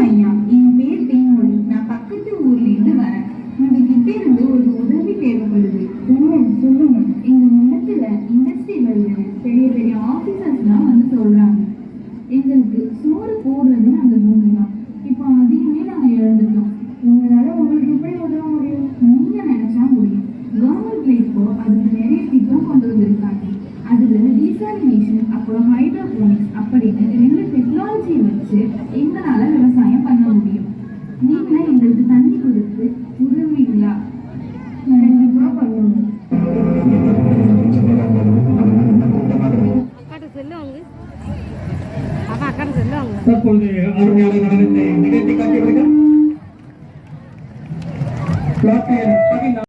ஐயா, என் பேர் தேன்மொழி. நான் பக்கத்து ஊர்ல இருந்து வரேன். உங்ககிட்ட இருந்து ஒரு உதவி தேவைப்படுது. சொல்லுங்க. எங்க நிலத்துல இண்டஸ்ட்ரி வருது. பெரிய பெரிய ஆபீசர்ஸ்லாம் வந்து சொல்றாங்க, எங்களுக்கு சோறு போடுறது அந்த பூமி தான். இப்போ அதையுமே நாங்க இழந்துட்டோம். உங்களால உங்களுக்கு எப்படி உதவ முடியும்? நீங்க நினைச்சா முடியும். கவர்மெண்ட்ல இப்போ அதுக்கு நிறைய திட்டம் கொண்டு வந்திருக்காங்க. அதுல ரீசாலினேஷன், அப்புறம் ஹைட்ரோபோனிக்ஸ் அப்படின்னு 2 டெக்னாலஜியை வச்சு எங்களால விவசாயம் பண்ண முடியும். நீங்க எங்களுக்கு தண்ணி கொடுத்து உதவுவீங்களா? கண்டிப்பா பண்ணுங்க. தற்பொழுது அருமையான நடனத்தை நிகழ்த்தி காட்டியவர்கள் பிளாட்டியன் 14.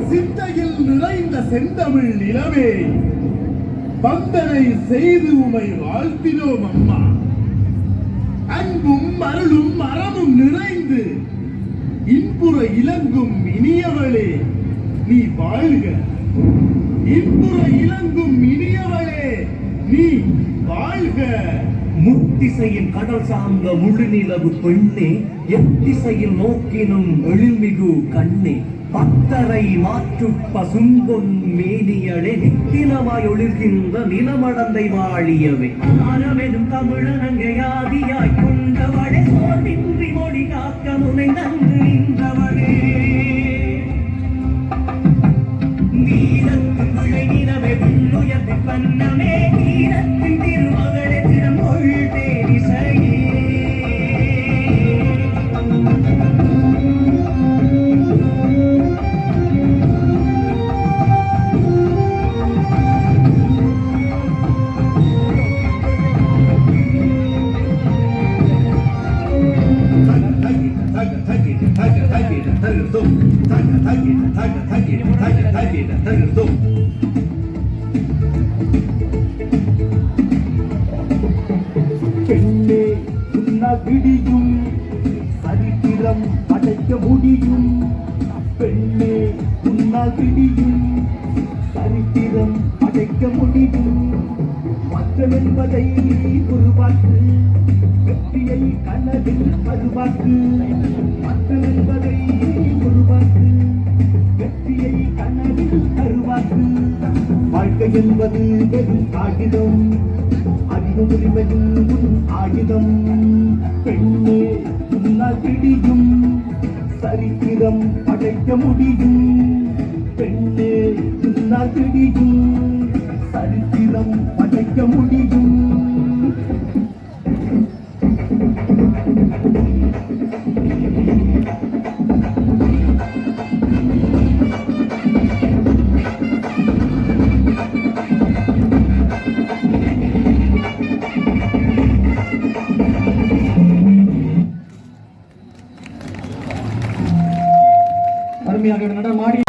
சிந்தையில் நிறைந்த செந்தமிழ் நிலவே, வந்தனை செய்து உமை வாழ்த்தினோம் அம்மா. அன்பும் அருளும் அறமும் நிறைந்து இன்புற இலங்கும் இனியவளே நீ வாழ்க. இன்புற இலங்கும் இனியவளே நீ வாழ்க. முத்திசையின் கடல் சார்ந்த முழு நிலவு பெண்ணே, எத்திசையில் நோக்கினும் எழில்மிகு கண்ணே, பத்தரை மாற்று பசும்பொன் மேனியளே நித்தினமாய் ஒளிர்கின்ற நிலமடந்தை வாழியவே அறவெனும் தமிழனங்கை ஆதியாய் கொண்டவளே சோர்வின்றி மொழி காக்க முனை நன்று நின்றவளே நீரத்தின் விளை நிலவே உன்னுயர்த்தி பண்ணமே நீரத்தின் திருமகளே திறமொழ் தேரிசையே பெண்ணே உன்னால் விடியும் சரித்திரம் படைக்க முடியும் பெண்ணே உன்னால் விடியும் சரித்திரம் படைக்க முடியும் மக்கள் என்பதை உருவாக்கு வெற்றியை கனவில் பருவாக்கு மக்கள் என்பதை உருவாக்கு வெற்றியை கனவில் பருவாக்கு வாழ்க்கை என்பது வெறும் காகிதம் அறிவு உரிமையும் ஆயுதம் பெண்ணே உன்னால் பிடியும் சரித்திரம் படைக்க முடியும் பெண்ணே உன்னால் பிடியும் சரித்திரம் படைக்க முடியும் அருமையாக நடமாடி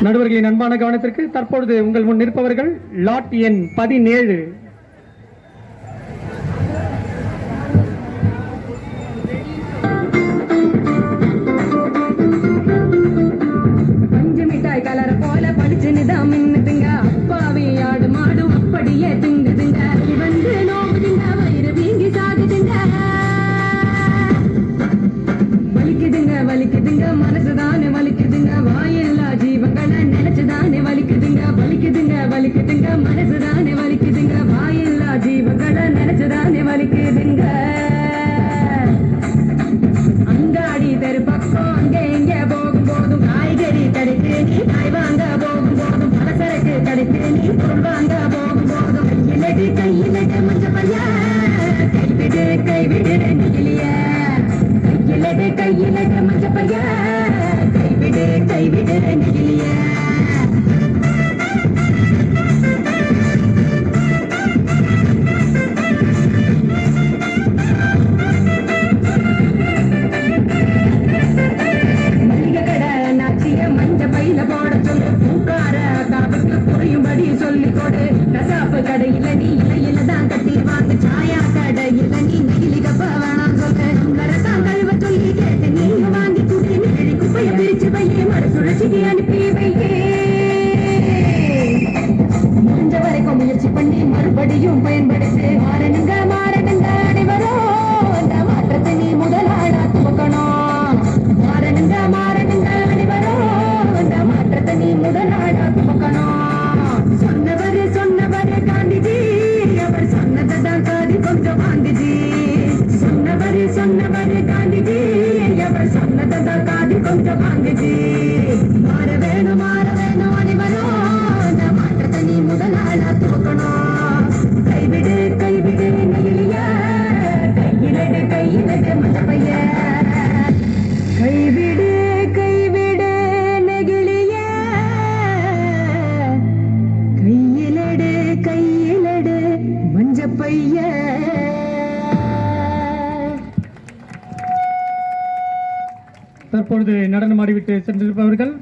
நடுவர்களின் அன்பான கவனத்திற்கு தற்பொழுது உங்கள் முன் நிற்பவர்கள் லாட் எண் 17 பஞ்சு மிட்டாய் கலர போல படிச்சுன்னுதான் மின்னுதுங்க அப்பாவி ஆடு மாடு அப்படியே திங்குதுங்க வந்து நோக்குதுங்க வயிறு வீங்கி சாகுதுங்க வலிக்குதுங்க வலிக்குதுங்க மனசுதானே வலிக்குதுங்க வாயில கையிலட மஞ்ச பையா கைவிடு கைவிடு நெகிழியா கையிலட மஞ்ச பையா கைவிடு கைவிடு நெகிழியா மஞ்ச பையில போட சொல்லு பூக்கார காவுக்கு புரியும்படி சொல்லி கொடு கசாப்பு கடையில நீ இலையில தான் கட்டி வாங்க சாயா கடையில நீ நெகிழி கப்ப வேணாம் சொல்ல ரசம் கழுவ சொல்லி கேட்டு நீங்க வாங்கி தூக்கி நெகிழி குப்பைய பிரிச்சு வையே மறு சுழற்சிக்கு அனுப்பி வையே முடிஞ்ச வரைக்கும் முயற்சி பண்ணி மறுபடியும் பயன்படுத்து மாறனுங்க அனைவரும் இந்த மாற்றத்தை நீ முதலாளா துவக்கணும் மாறனுங்க அனைவரும் இந்த மாற்றத்தை நீ முதலாளா துவக்கணும் சொன்னவரு காந்திஜி அவர் சொன்னதான் காதி கொஞ்சம் வாங்கிஜி சொன்னவரு காந்திஜி அவர் சொன்னதான் காதி கொஞ்சம் வாங்கிஜி மாற வேணும் அனைவரும் இந்த மாற்றத்தை நீ முதலாளா துவக்கணும் கைவிடு கைவிடு நெகிழியா கையிலடு மஞ்ச பைய கைவிடு கைவிடு நெகிழியா கையிலடு மஞ்ச பைய தற்பொழுது நடனமாடிவிட்டு சென்றிருப்பவர்கள்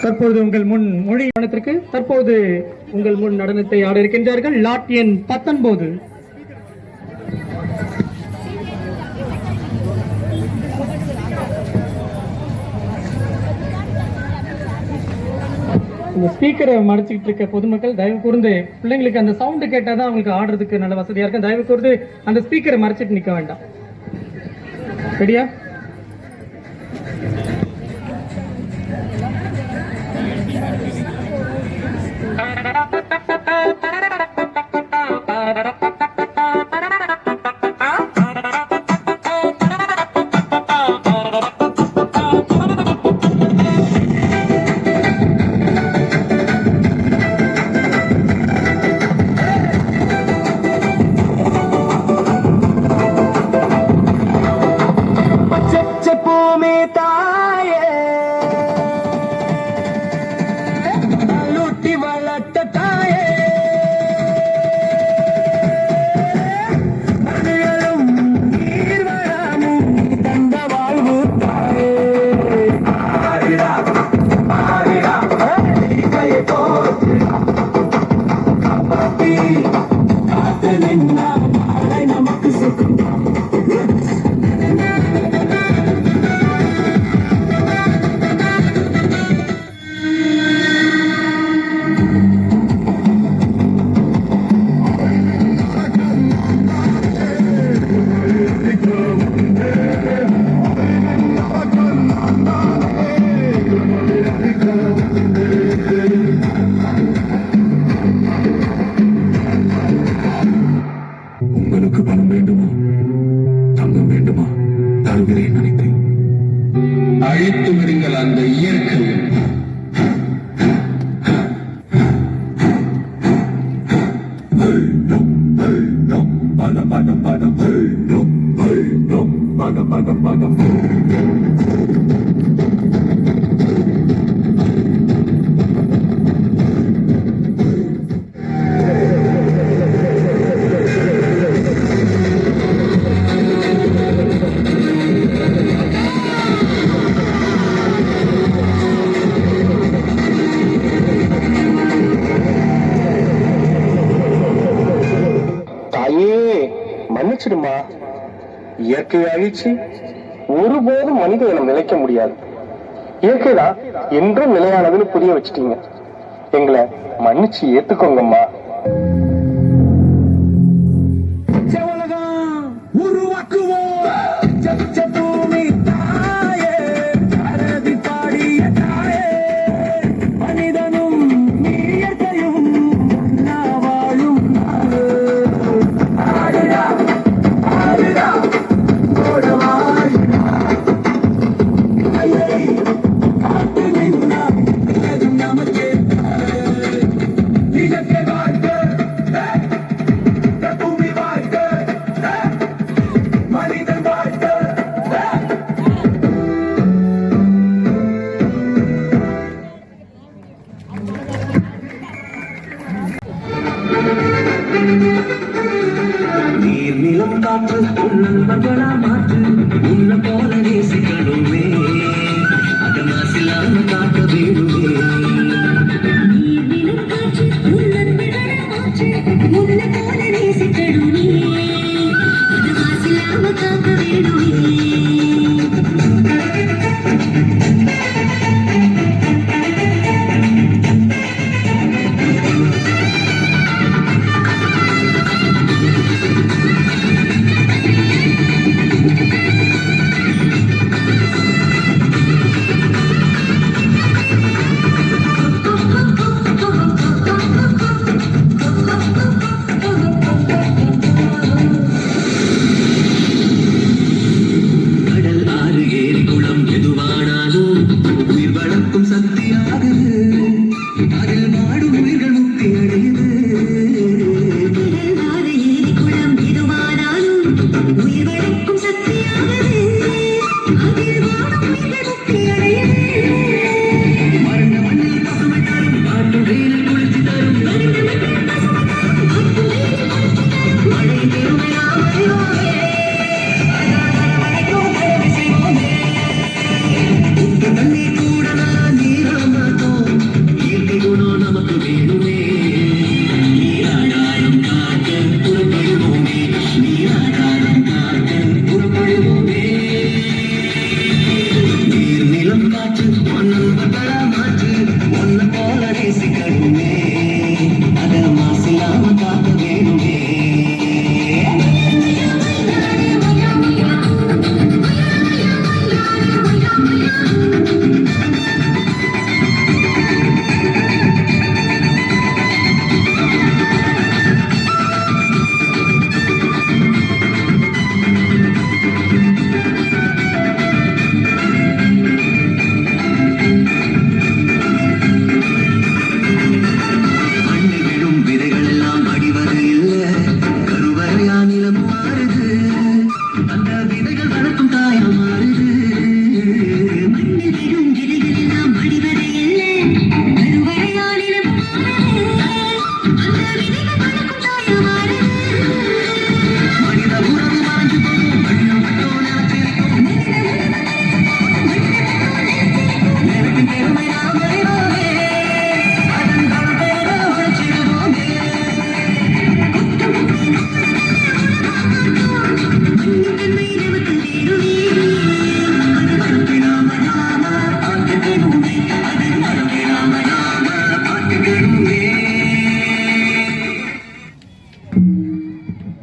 தற்போது உங்கள் முன் மொழி நடனத்திற்கு தற்போது உங்கள் முன் நடனத்தை ஆட இருக்கின்றார்கள் லாட் எண் 19. இந்த ஸ்பீக்கரை மறைச்சிக்கிட்டு இருக்க பொதுமக்கள் தயவு கூர்ந்து பிள்ளைங்களுக்கு அந்த சவுண்டு கேட்டாதான் அவங்களுக்கு ஆடுறதுக்கு நல்ல வசதியா இருக்கும். தயவு கூர்ந்து அந்த ஸ்பீக்கரை மறைச்சிட்டு நிக்க வேண்டாம். ரெடியா? நீங்கள் அந்த இயற்கையில் மன்னிச்சிடுமா. இயற்கை அழிச்சு ஒருபோதும் மனித இனம் நிலைக்க முடியாது. இயற்கைதான் என்றும் நிலையானதுன்னு புரிய வச்சுட்டீங்க. எங்களை மன்னிச்சு ஏத்துக்கோங்கம்மா.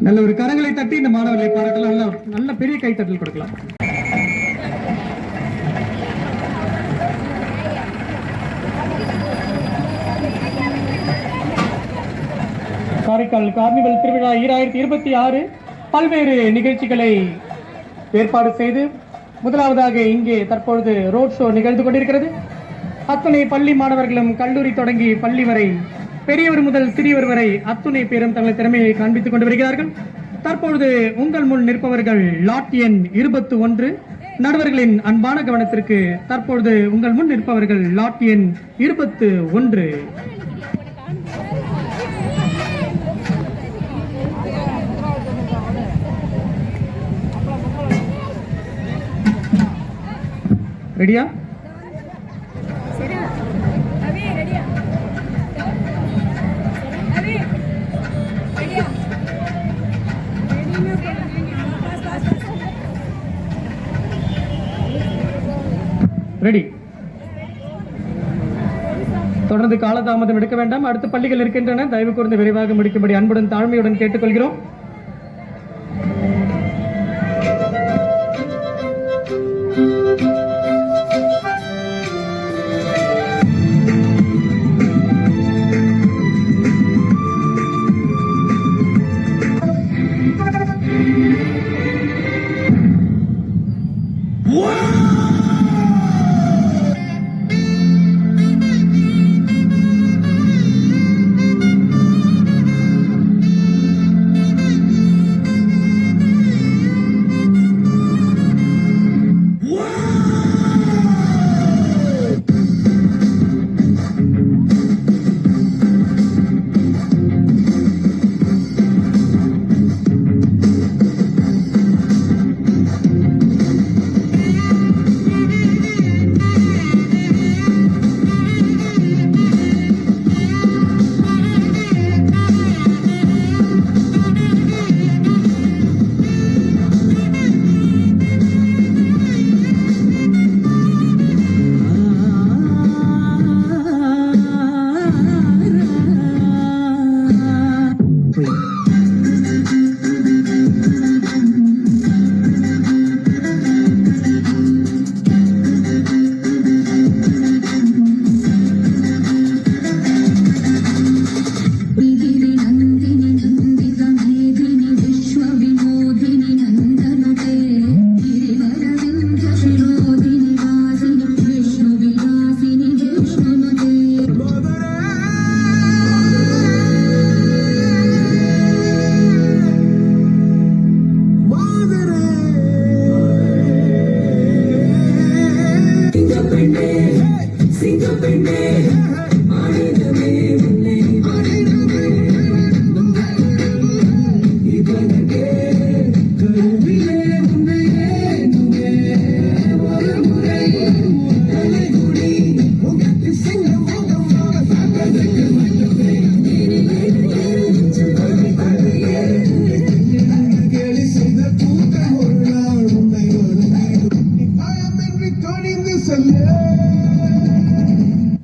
நல்ல ஒரு கரங்களை தட்டி இந்த மாணவர்களை பாராட்டலாம். நல்ல பெரிய கைத்தட்டல் கொடுக்கலாம். காரைக்கால் கார்னிவல் திருவிழா 2026 பல்வேறு நிகழ்ச்சிகளை ஏற்பாடு செய்து முதலாவதாக இங்கே தற்பொழுது ரோட் ஷோ நிகழ்ந்து கொண்டிருக்கிறது. அத்துணை பள்ளி மாணவர்களும் கல்லூரி தொடங்கி பள்ளி வரை பெரியவர் முதல் சிறியவர் வரை அத்துணை பேரும் தங்கள் திறமையை காண்பித்துக் கொண்டு வருகிறார்கள். தற்பொழுது உங்கள் முன் நிற்பவர்கள் லாட் எண் 21. நடுவர்களின் அன்பான கவனத்திற்கு தற்பொழுது உங்கள் முன் நிற்பவர்கள் லாட் எண் 21. ரெடியா? ரெடி. தொடர்ந்து காலதாமதம் எடுக்க வேண்டாம். அடுத்த பள்ளிகள் இருக்கின்றன. தயவு கூர்ந்து விரைவாக முடிக்கும்படி அன்புடன் தாழ்மையுடன் கேட்டுக்கொள்கிறோம்.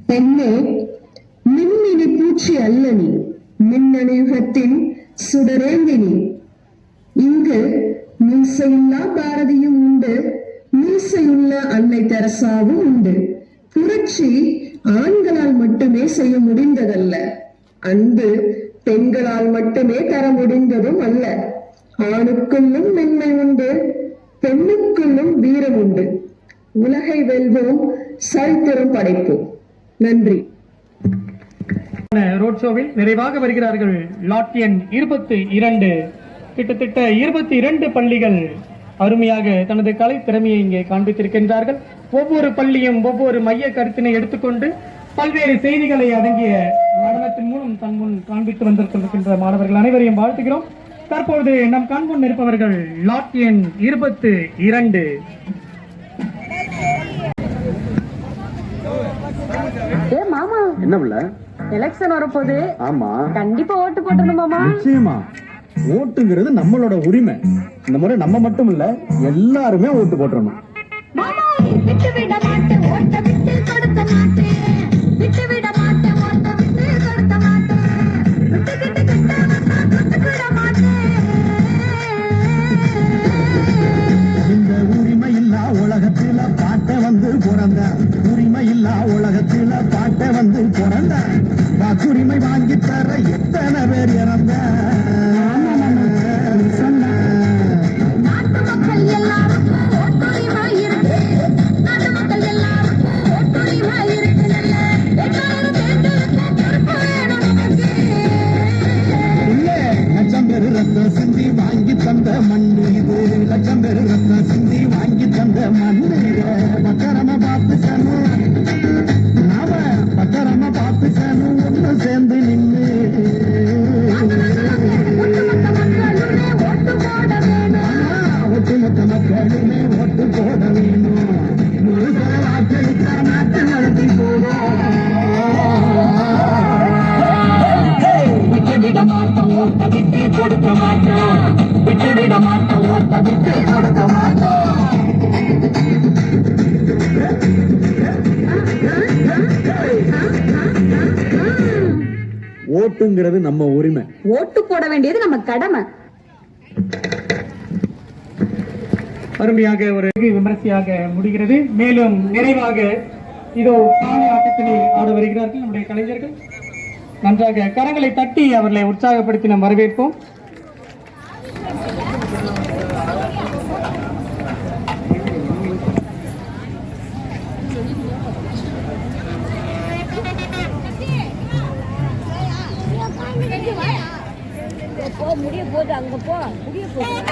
பெண்ணே, மின்மினி பூச்சி அல்ல நீ, மின்னணு யுகத்தின் சுடரேந்தினி. இங்கு மீசையுள்ள பாரதியும் உண்டு, மீசையுள்ள அன்னை தெரசாவும் உண்டு. புரட்சி ஆண்களால் மட்டுமே செய்ய முடிந்ததல்ல, அன்பு பெண்களால் மட்டுமே தர முடிந்ததும் அல்ல. ஆணுக்குள்ளும் மென்மை உண்டு, பெண்ணுக்குள்ளும் வீரம் உண்டு. உலகை வெல்வோம், சரித்திரம் படைப்போம். நன்றி. ரோட் ஷோவில் நிறைவாக வருகிறார்கள் லாட் எண் 22. கிட்டத்தட்ட 22 பள்ளிகள் அருமையாக தனது கலை திறமையை இங்கே காண்பித்திருக்கின்றார்கள். ஒவ்வொரு பள்ளியும் ஒவ்வொரு மைய கருத்தினை எடுத்துக்கொண்டு பல்வேறு செய்திகளை அடங்கிய நடனத்தின் மூலம் தன் முன் காண்பித்து வந்திருக்கின்ற மாணவர்கள் அனைவரையும் வாழ்த்துகிறோம். தற்போது நம் கண்முன் இருப்பவர்கள் லாட் எண் 22. மாமா, என்ன பிள்ள? எலெக்ஷன் வரப்போது. ஆமா, கண்டிப்பா ஓட்டு போட்டுருணும் மாமா. நிச்சயமா. ஓட்டுங்கிறது நம்மளோட உரிமை. இந்த முறை நம்ம மட்டும் இல்ல, எல்லாருமே ஓட்டு போட்டுறணும். மாமா, விட்டு விட மாட்டேன், ஓட்ட விட்டு கொடுக்க மாட்டேன். விட்டு விட மாட்டேன், ஓட்ட விட்டு கொடுக்க மாட்டேன். விட்டு கிட்டு கிட்ட விட மாட்டேன். இந்த உரிமை இல்லா உலகத்துல பாட்ட வந்து பிறந்த, உரிமை இல்லா உலகத்துல பாட்ட வந்து பிறந்த, வாக்குரிமை வாங்கி தர எத்தனை பேர் இறந்த. நாட்டு மக்கள் எல்லாருக்கும் ஓட்டுரிமை கொடுக்க மாட்டோம், விட்டு விட மாட்டோம், ஓட்ட விட்டு கொடுக்க மாட்டோம். ஓட்டுங்கிறது நம்ம உரிமை. ஓட்டு போட வேண்டியது நம்ம கடமை. அருமையாக ஒரு விமர்சையாக முடிகிறது. மேலும் நிறைவாக இதோ காளை ஆட்டத்தினை ஆட வருகிறார்கள் நம்முடைய கலைஞர்கள். நன்றாக கரங்களை தட்டி அவர்களை உற்சாகப்படுத்தி நாம் வரவேற்போம். முடிய போது அங்க போ முடிய போது.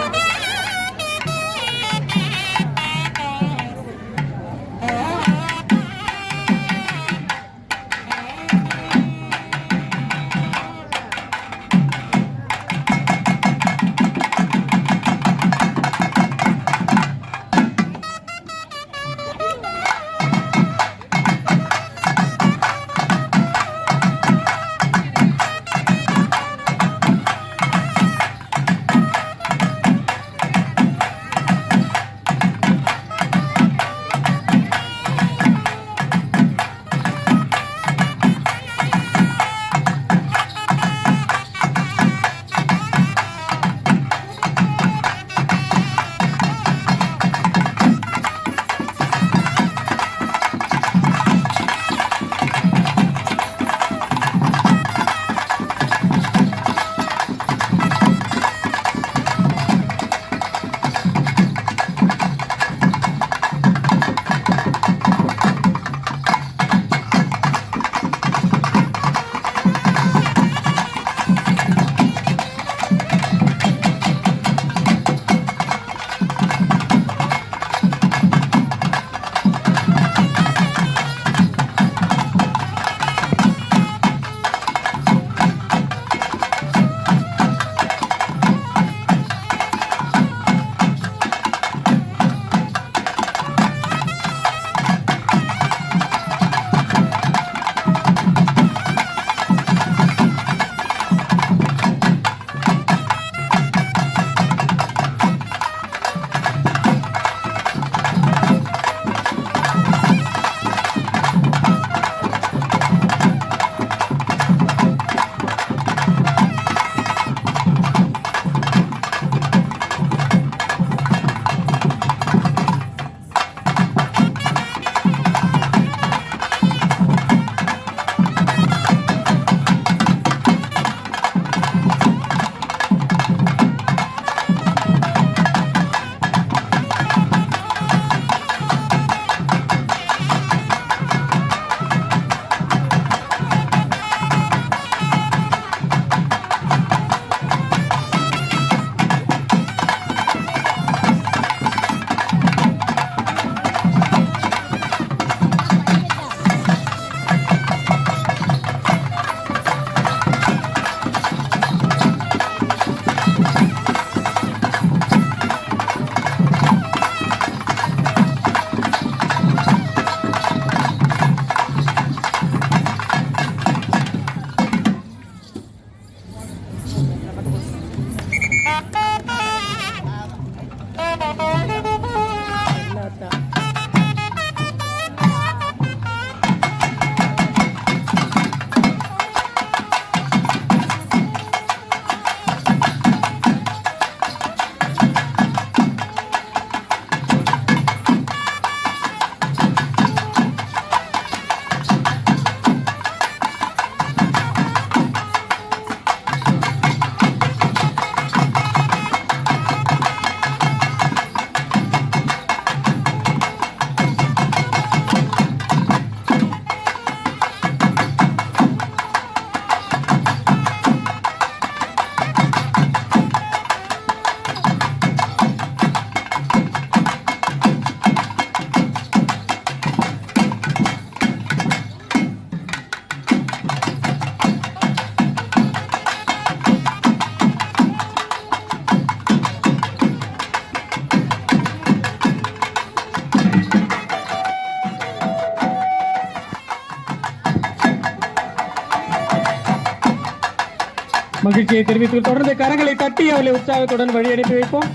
மகிழ்ச்சியை தெரிவித்து தொடர்ந்து கரங்களை தட்டி அவர்களை உற்சாகத்துடன் வழி அனுப்பி வைப்போம்.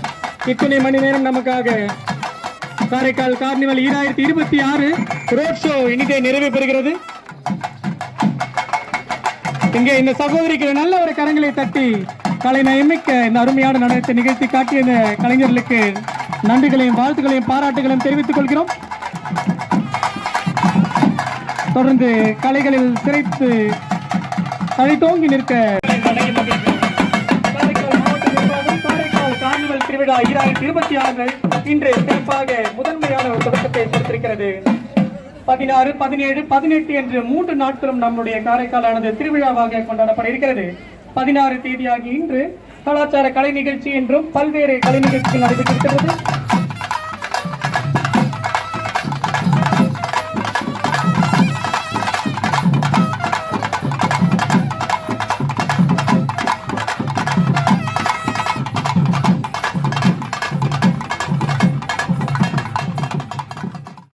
இத்தனை மணி நேரம் நமக்காக காரைக்கால் கார்னிவல் 2026 ரோட் ஷோ இனிதே நிறைவு பெறுகிறது. இங்கே இந்த சகோதரிக்கு நல்ல ஒரு கரங்களை தட்டி கலை நயமிக்க இந்த அருமையான நடனத்தை நிகழ்த்தி காட்டிய இந்த கலைஞர்களுக்கு நன்றிகளையும் வாழ்த்துக்களையும் பாராட்டுகளையும் தெரிவித்துக் கொள்கிறோம். தொடர்ந்து கலைகளில் சிறைத்து தலை தோங்கி நிற்க காரைக்கால் மாவட்ட நிர்வாகம் காரைக்கால் கார்னிவல் திருவிழா 2026 இன்று சிறப்பாக முதன்மையான ஒரு தொடக்கத்தை கொடுத்திருக்கிறது. 16, 17, 18 என்று 3 நாட்களும் நம்முடைய காரைக்காலானது திருவிழாவாக கொண்டாடப்பட இருக்கிறது. 16 தேதியாகி இன்று கலாச்சார கலை நிகழ்ச்சி என்றும் பல்வேறு கலை நிகழ்ச்சிகள் நடைபெற்றிருக்கிறது.